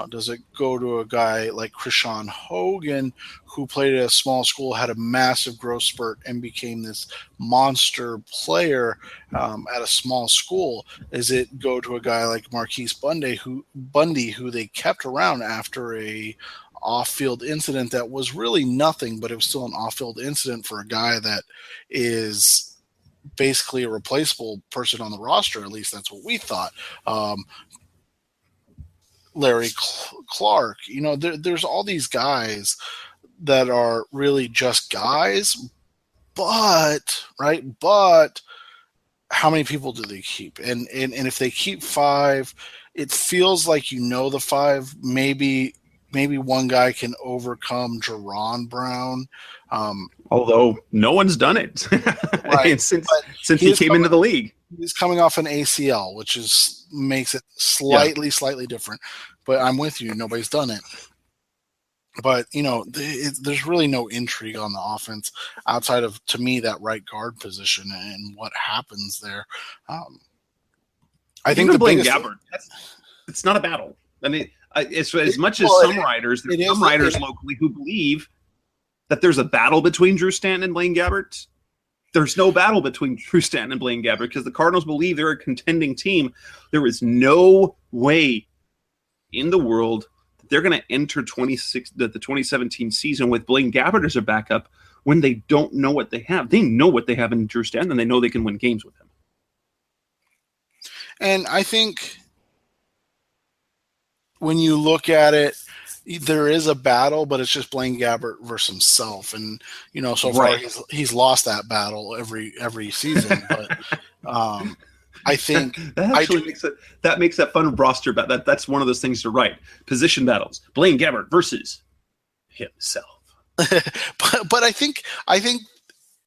Does it go to a guy like Krishan Hogan, who played at a small school, had a massive growth spurt, and became this monster player at a small school? Is it go to a guy like Marquise Bundy, who they kept around after a off-field incident that was really nothing, but it was still an off-field incident for a guy that is basically a replaceable person on the roster? At least that's what we thought. Larry Clark, there's all these guys that are really just guys, but how many people do they keep? And if they keep 5, it feels like the 5, maybe one guy can overcome Jerron Brown. Although no one's done it right. since he came into the league. He's coming off an ACL, which makes it slightly different. But I'm with you. Nobody's done it. But, there's really no intrigue on the offense outside of, to me, that right guard position and what happens there. I think the Blaine Gabbert, it's not a battle. I mean, as much as some writers locally who believe that there's a battle between Drew Stanton and Blaine Gabbert, there's no battle between Drew Stanton and Blaine Gabbert because the Cardinals believe they're a contending team. There is no way in the world that they're going to enter the 2017 season with Blaine Gabbert as a backup when they don't know what they have. They know what they have in Drew Stanton, and they know they can win games with him. And I think when you look at it, there is a battle, but it's just Blaine Gabbert versus himself. And, so far he's lost that battle every season. But I think that makes that fun roster. That's one of those things to write. Position battles. Blaine Gabbert versus himself. but I think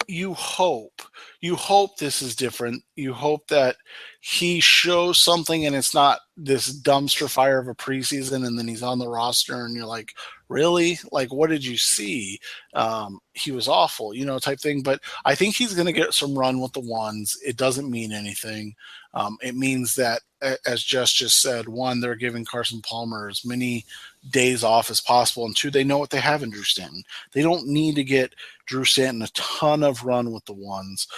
you hope this is different. You hope that he shows something and it's not this dumpster fire of a preseason and then he's on the roster and you're like, really? Like, what did you see? He was awful, type thing. But I think he's going to get some run with the ones. It doesn't mean anything. It means that, as Jess just said, 1, they're giving Carson Palmer as many days off as possible, and 2, they know what they have in Drew Stanton. They don't need to get Drew Stanton a ton of run with the ones.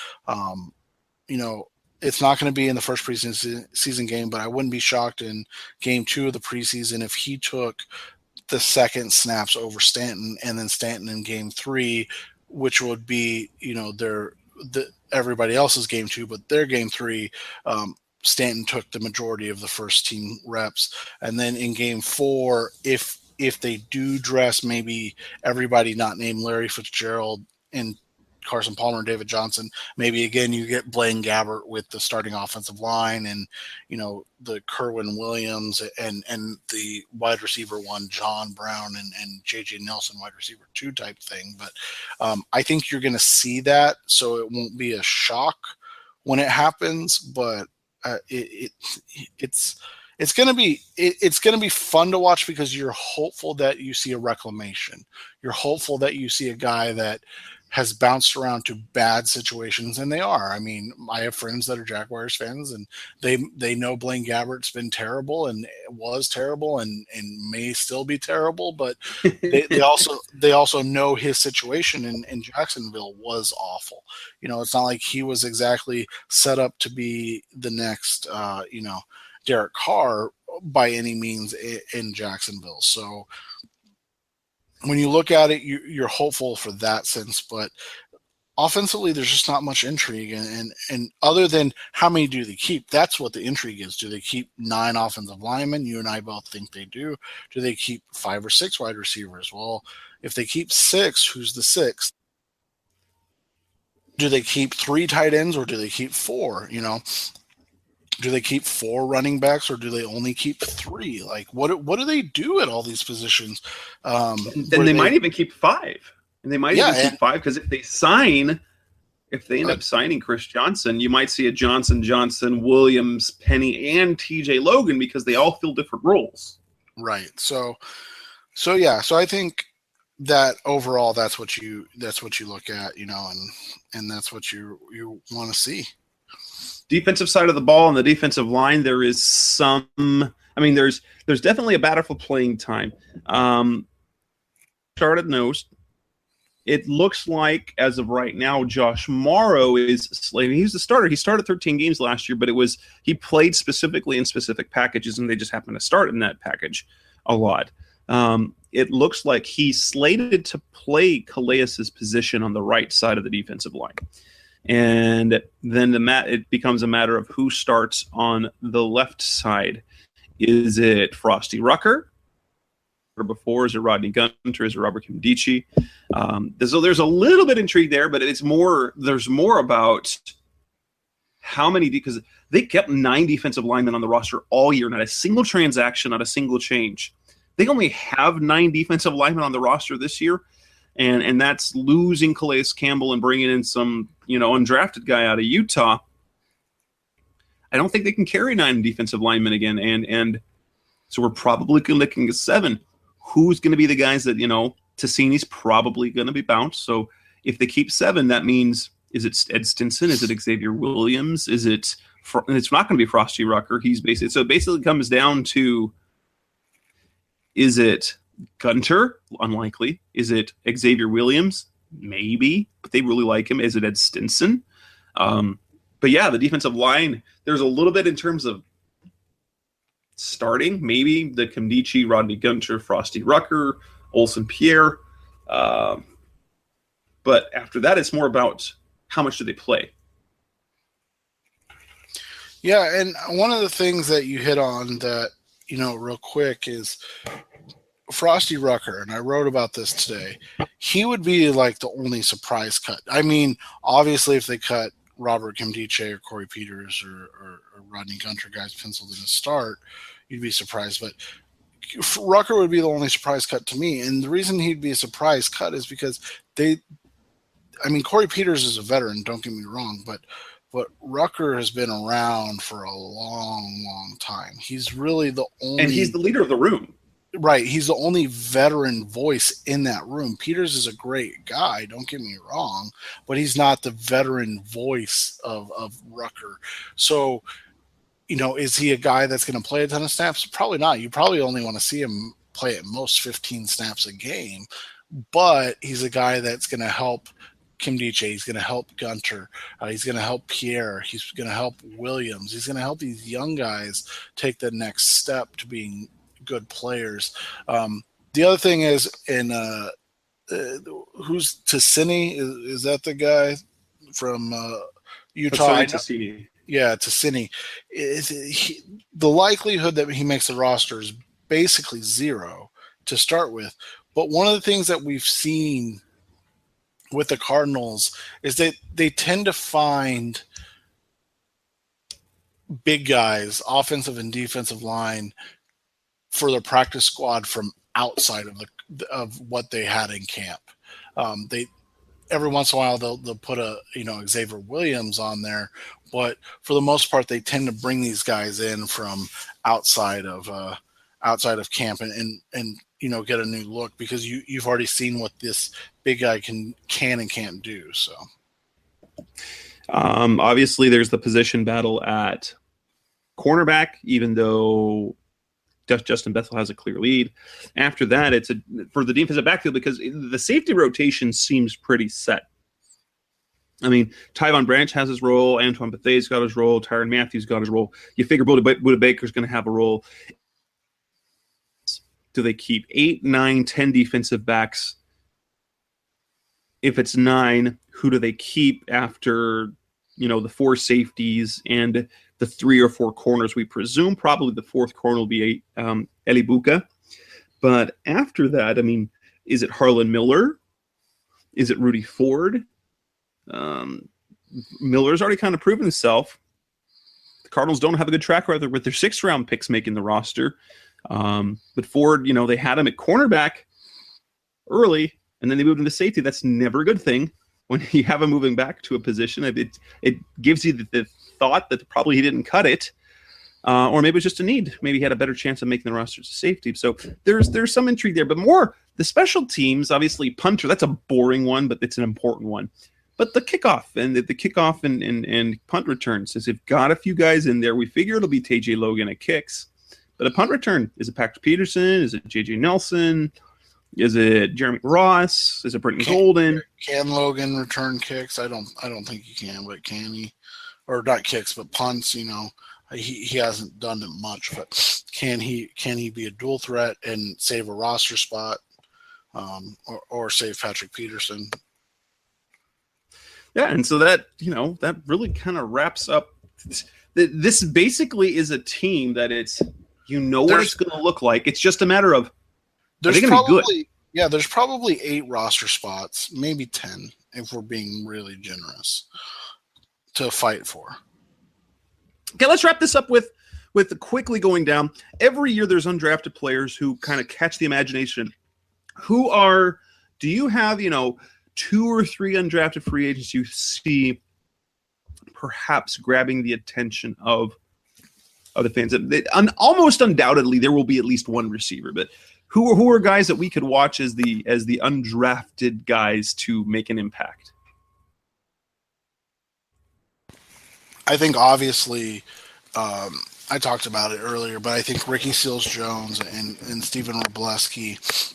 It's not going to be in the first preseason game, but I wouldn't be shocked in game 2 of the preseason if he took the second snaps over Stanton, and then Stanton in game 3, which would be, everybody else's game 2, but their game 3, Stanton took the majority of the first team reps. And then in game 4, if they do dress maybe everybody not named Larry Fitzgerald and Carson Palmer and David Johnson, maybe again you get Blaine Gabbert with the starting offensive line and the Kerwin Williams and the wide receiver 1 John Brown and J.J. Nelson wide receiver 2 type thing. But I think you're going to see that, so it won't be a shock when it happens. But it's going to be fun to watch because you're hopeful that you see a reclamation. You're hopeful that you see a guy that has bounced around to bad situations, and they are. I mean, I have friends that are Jaguars fans, and they know Blaine Gabbert's been terrible and was terrible and may still be terrible, but they also know his situation in Jacksonville was awful. It's not like he was exactly set up to be the next Derek Carr by any means in Jacksonville. So when you look at it, you're hopeful for that sense, but offensively, there's just not much intrigue. And other than how many do they keep, that's what the intrigue is. Do they keep 9 offensive linemen? You and I both think they do. Do they keep 5 or 6 wide receivers? Well, if they keep 6, who's the 6th? Do they keep 3 tight ends or do they keep 4? Do they keep 4 running backs or do they only keep 3? Like, what do they do at all these positions? Then they might even keep 5. And they might even keep 5 because if they sign if they end up signing Chris Johnson, you might see a Johnson, Williams, Penny, and TJ Logan because they all fill different roles. Right. So I think that overall that's what you look at, and that's what you want to see. Defensive side of the ball and the defensive line, there is there's definitely a battle for playing time. Started nose. It looks like, as of right now, Josh Morrow is slated. He's the starter. He started 13 games last year, but he played specifically in specific packages, and they just happened to start in that package a lot. It looks like he's slated to play Calais' position on the right side of the defensive line. And then it becomes a matter of who starts on the left side. Is it Frosty Rucker? Before, is it Rodney Gunter? Is it Robert Kimdichie? So there's a little bit of intrigue there, but there's more about how many, because they kept 9 defensive linemen on the roster all year, not a single transaction, not a single change. They only have 9 defensive linemen on the roster this year, and that's losing Calais Campbell and bringing in some undrafted guy out of Utah. I don't think they can carry 9 defensive linemen again, and so we're probably looking at 7. Who's going to be the guys that, Tassini's probably going to be bounced. So if they keep 7, that means, is it Ed Stinson? Is it Xavier Williams? It's not going to be Frosty Rucker. It basically comes down to, is it Gunter? Unlikely. Is it Xavier Williams? Maybe, but they really like him. Is it Ed Stinson? But yeah, the defensive line, there's a little bit in terms of starting, maybe the Kimdichie, Rodney Gunter, Frosty Rucker, Olsen Pierre. But after that, it's more about how much do they play. Yeah, and one of the things that you hit on that, real quick is Frosty Rucker, and I wrote about this today. He would be like the only surprise cut. I mean, obviously, if they cut Robert Kimdichie or Corey Peters or Rodney Gunter, guys penciled in to start, you'd be surprised. But Rucker would be the only surprise cut to me. And the reason he'd be a surprise cut is because Corey Peters is a veteran, don't get me wrong, but Rucker has been around for a long, long time. He's really the only... And he's the leader of the room. Right. He's the only veteran voice in that room. Peters is a great guy, don't get me wrong, but he's not the veteran voice of Rucker. So, is he a guy that's going to play a ton of snaps? Probably not. You probably only want to see him play at most 15 snaps a game, but he's a guy that's going to help Kimdichie. He's going to help Gunter. He's going to help Pierre. He's going to help Williams. He's going to help these young guys take the next step to being good players. The other thing is, who's Tassini? Is that the guy from Utah? Tassini. Yeah, Tassini. The likelihood that he makes the roster is basically 0 to start with. But one of the things that we've seen with the Cardinals is that they tend to find big guys, offensive and defensive line, for their practice squad from outside of what they had in camp. They every once in a while they'll put a Xavier Williams on there, but for the most part they tend to bring these guys in from outside of camp and get a new look, because you've already seen what this big guy can and can't do. So obviously there's the position battle at cornerback, even though Justin Bethel has a clear lead. After that, it's for the defensive backfield, because the safety rotation seems pretty set. I mean, Tyvon Branch has his role, Antoine Bethay's got his role, Tyrann Matthews got his role. You figure Buda Baker's going to have a role. Do they keep 8, 9, 10 defensive backs? If it's 9, who do they keep after, the 4 safeties and the 3 or 4 corners? We presume probably the 4th corner will be Eli Buka. But after that, is it Harlan Miller? Is it Rudy Ford? Miller's already kind of proven himself. The Cardinals don't have a good track record with their 6th-round picks making the roster. But Ford, they had him at cornerback early, and then they moved him to safety. That's never a good thing. when you have him moving back to a position, it gives you the thought that probably he didn't cut it. Or maybe it's just a need. Maybe he had a better chance of making the roster as a safety. So there's some intrigue there. But more the special teams, obviously punter, that's a boring one, but it's an important one. But the kickoff and the kickoff and punt returns, as they've got a few guys in there. We figure it'll be TJ Logan at kicks. But a punt return, is it Patrick Peterson? Is it JJ Nelson? Is it Jeremy Ross? Is it Britton Golden? Can Logan return kicks? I don't think he can, but can he? Or not kicks, but punts, He hasn't done it much, but can he be a dual threat and save a roster spot, or save Patrick Peterson? Yeah, and so that that really kind of wraps up. This basically is a team that it's what it's going to look like. It's just a matter of are they going to be good? Yeah, there's probably 8 roster spots, maybe 10 if we're being really generous, to fight for. Okay, let's wrap this up with quickly going down. Every year there's undrafted players who kind of catch the imagination. Do you have, 2 or 3 undrafted free agents you see perhaps grabbing the attention of the fans? Almost undoubtedly there will be at least one receiver, but who are guys that we could watch as the undrafted guys to make an impact? I think obviously, I talked about it earlier, but I think Ricky Seals-Jones and Stephen Robleski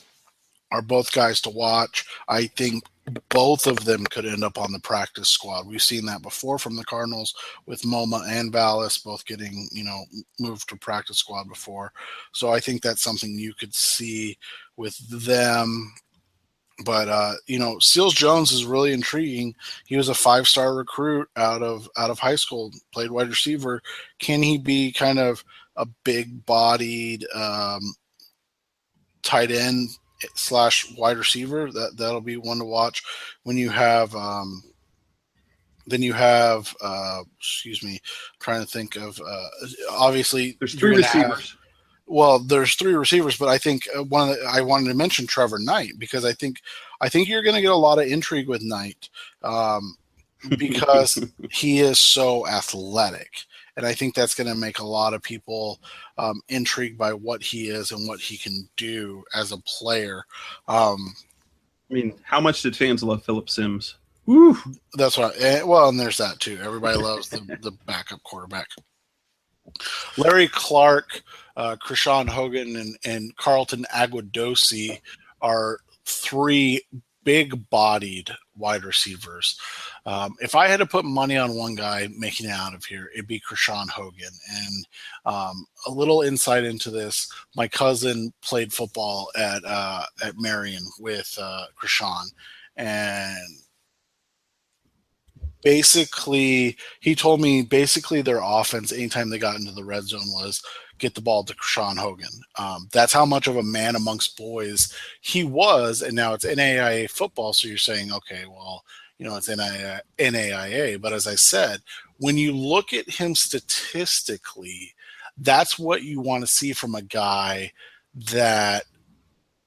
are both guys to watch. I think both of them could end up on the practice squad. We've seen that before from the Cardinals with MoMA and Vallis both getting, moved to practice squad before. So I think that's something you could see with them. But Seals-Jones is really intriguing. He was a 5-star recruit out of high school, played wide receiver. Can he be kind of a big-bodied tight end / wide receiver? That'll be one to watch. When you have excuse me, I'm trying to think of obviously there's 3 receivers. There's 3 receivers, but I think I wanted to mention Trevor Knight, because I think you're going to get a lot of intrigue with Knight because he is so athletic, and I think that's going to make a lot of people intrigued by what he is and what he can do as a player. I mean, how much did fans love Phillip Sims? Woo! That's right. And there's that too. Everybody loves the backup quarterback. Larry Clark, Krishan Hogan, and Carlton Aguadosi are 3 big-bodied wide receivers. If I had to put money on one guy making it out of here, it'd be Krishan Hogan. And a little insight into this: my cousin played football at Marion with Krishan, and basically, he told me their offense, anytime they got into the red zone, was get the ball to Krishan Hogan. That's how much of a man amongst boys he was. And now it's NAIA football. So you're saying, okay, well, it's NAIA. But as I said, when you look at him statistically, that's what you want to see from a guy that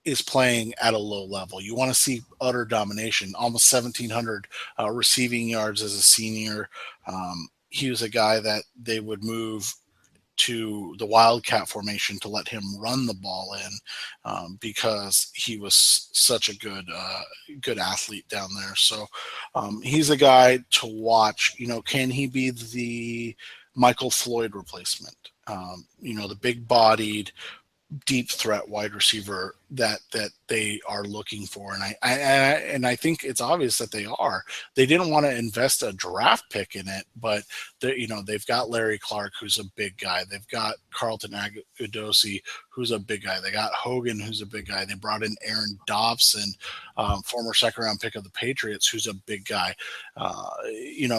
is playing at a low level. You want to see utter domination, almost 1,700 receiving yards as a senior. He was a guy that they would move to the Wildcat formation to let him run the ball in because he was such a good athlete down there. So he's a guy to watch. Can he be the Michael Floyd replacement? The big-bodied, deep threat wide receiver that they are looking for, and I think it's obvious that they are. They didn't want to invest a draft pick in it, but they've got Larry Clark, who's a big guy. They've got Carlton Aguadosi, who's a big guy. They got Hogan, who's a big guy. They brought in Aaron Dobson, former 2nd-round pick of the Patriots, who's a big guy.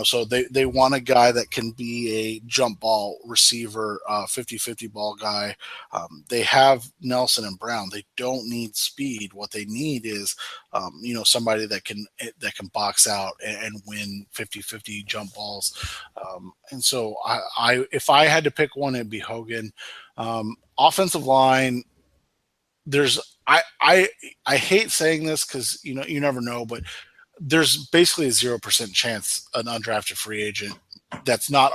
So they want a guy that can be a jump ball receiver, 50-50 ball guy. They have Nelson and Brown. They don't need speed. What they need is, somebody that can box out and win 50-50 jump balls. And so if I had to pick one, it'd be Hogan. Offensive line, I hate saying this because you never know, but there's basically a 0% chance an undrafted free agent that's not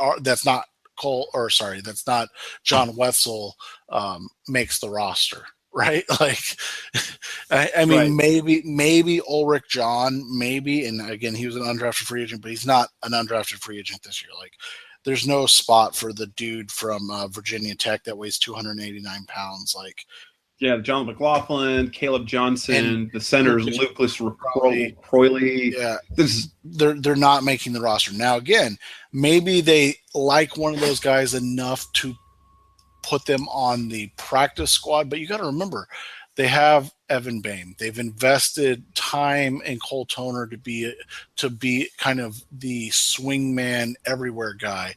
John Wetzel makes the roster, right? Like, I mean, Right. maybe Ulrich John, maybe, and again, he was an undrafted free agent, but he's not an undrafted free agent this year. Like, there's no spot for the dude from Virginia Tech that weighs 289 pounds. Like, Yeah, John McLaughlin, Caleb Johnson, and the centers, Lucas Croyley. yeah, they're not making the roster. Now, again, maybe they like one of those guys enough to put them on the practice squad, but you got to remember, they have Evan Boehm. They've invested time in Cole Toner to be kind of the swingman everywhere guy.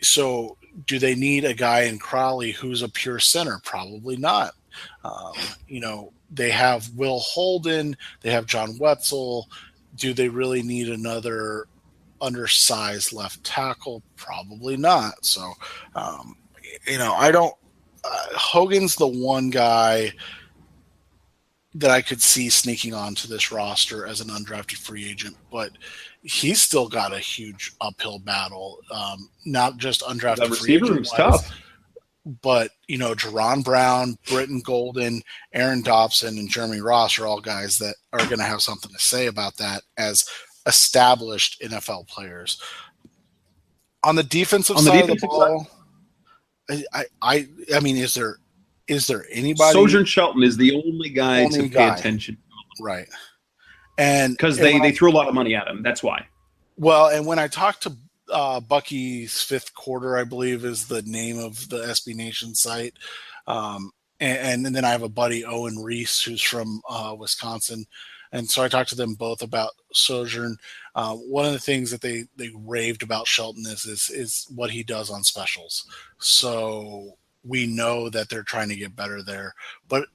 So do they need a guy in Crowley who's a pure center? Probably not. They have Will Holden. They have John Wetzel. Do they really need another undersized left tackle? Probably not. So, I don't. Hogan's the one guy that I could see sneaking onto this roster as an undrafted free agent, but he's still got a huge uphill battle. Not just undrafted free agent tough, but Jerron Brown, Britton Golden, Aaron Dobson, and Jeremy Ross are all guys that are going to have something to say about that as established NFL players. On the defensive side of the ball, I mean, is there anybody? Sojourn Shelton is the only guy to pay attention, right? And because they threw a lot of money at him. That's why. Well, and when I talked to Bucky's Fifth Quarter, I believe is the name of the SB Nation site, and then I have a buddy, Owen Reese, who's from Wisconsin. And so I talked to them both about Sojourn. One of the things that they raved about Shelton is what he does on specials. So we know that they're trying to get better there. But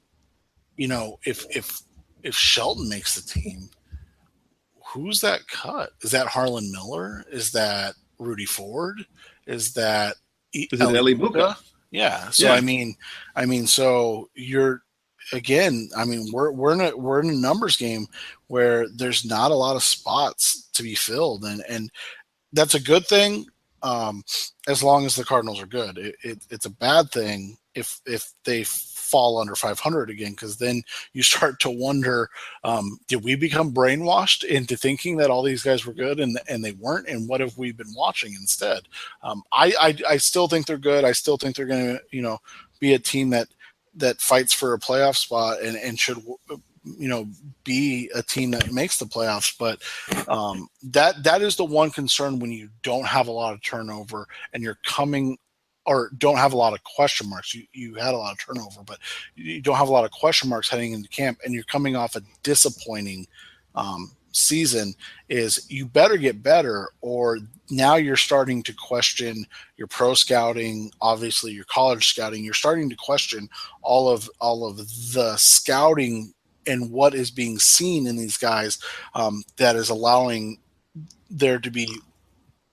if Shelton makes the team, who's that cut? Is that Harlan Miller? Is that Rudy Ford? Is it Eli Buka? Yeah. So yeah. I mean, so you're. Again, I mean, we're in a numbers game where there's not a lot of spots to be filled, and that's a good thing as long as the Cardinals are good. It's a bad thing if they fall under 500 again, because then you start to wonder, did we become brainwashed into thinking that all these guys were good and they weren't, and what have we been watching instead? I still think they're good. I still think they're going to be a team that fights for a playoff spot and should be a team that makes the playoffs. But that is the one concern when you don't have a lot of turnover and you're coming, or don't have a lot of question marks. You had a lot of turnover, but you don't have a lot of question marks heading into camp, and you're coming off a disappointing season. Is you better get better, or now you're starting to question your pro scouting, obviously your college scouting. You're starting to question all of the scouting and what is being seen in these guys, that is allowing there to be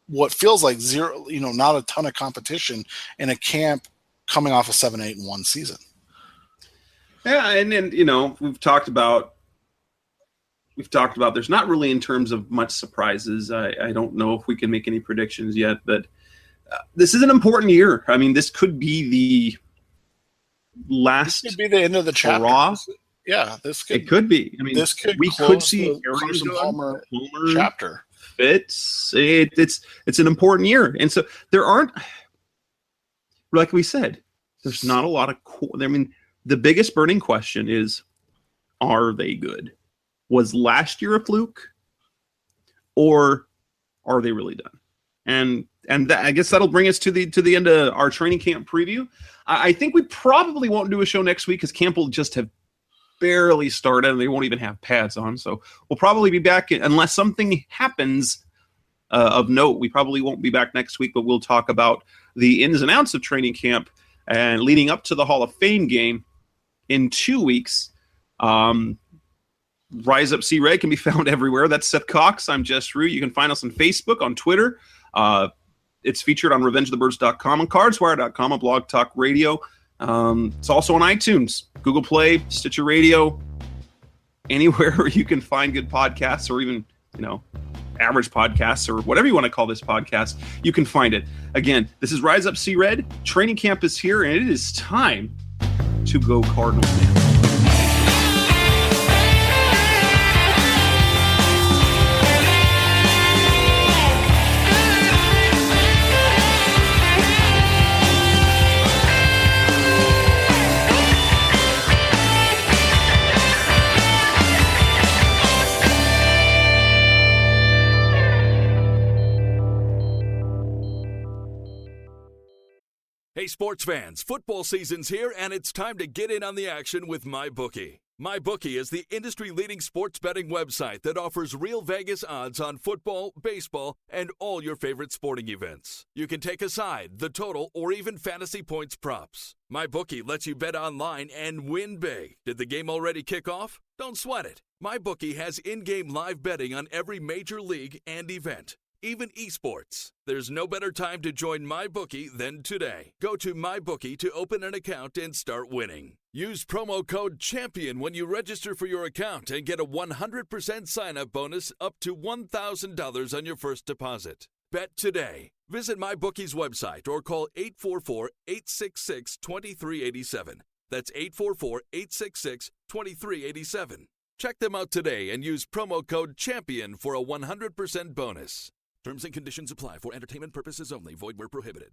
what feels like zero, not a ton of competition in a camp coming off a 7-8-1 season. Yeah, and we've talked about there's not really in terms of much surprises. I don't know if we can make any predictions yet, but this is an important year. I mean, this could be the last. This could be the end of the chapter. Hurrah. Yeah, it could be. I mean, we could see Carson Palmer chapter. It's an important year, and so there aren't, like we said, there's not a lot of. I mean, the biggest burning question is, are they good? Was last year a fluke, or are they really done? And I guess that'll bring us to the end of our training camp preview. I think we probably won't do a show next week because camp will just have barely started and they won't even have pads on. So we'll probably be back unless something happens of note. We probably won't be back next week, but we'll talk about the ins and outs of training camp and leading up to the Hall of Fame game in 2 weeks. Rise Up See Red can be found everywhere. That's Seth Cox. I'm Jess Rue. You can find us on Facebook, on Twitter. It's featured on RevengeOfTheBirds.com and CardsWire.com, a Blog Talk Radio. It's also on iTunes, Google Play, Stitcher Radio, anywhere where you can find good podcasts, or even, average podcasts, or whatever you want to call this podcast, you can find it. Again, this is Rise Up Sea Red. Training camp is here, and it is time to go Cardinals, man. Hey, sports fans, football season's here, and it's time to get in on the action with MyBookie. MyBookie is the industry-leading sports betting website that offers real Vegas odds on football, baseball, and all your favorite sporting events. You can take a side, the total, or even fantasy points props. MyBookie lets you bet online and win big. Did the game already kick off? Don't sweat it. MyBookie has in-game live betting on every major league and event, even esports. There's no better time to join MyBookie than today. Go to MyBookie to open an account and start winning. Use promo code CHAMPION when you register for your account and get a 100% sign-up bonus up to $1,000 on your first deposit. Bet today. Visit MyBookie's website or call 844-866-2387. That's 844-866-2387. Check them out today and use promo code CHAMPION for a 100% bonus. Terms and conditions apply for entertainment purposes only. Void where prohibited.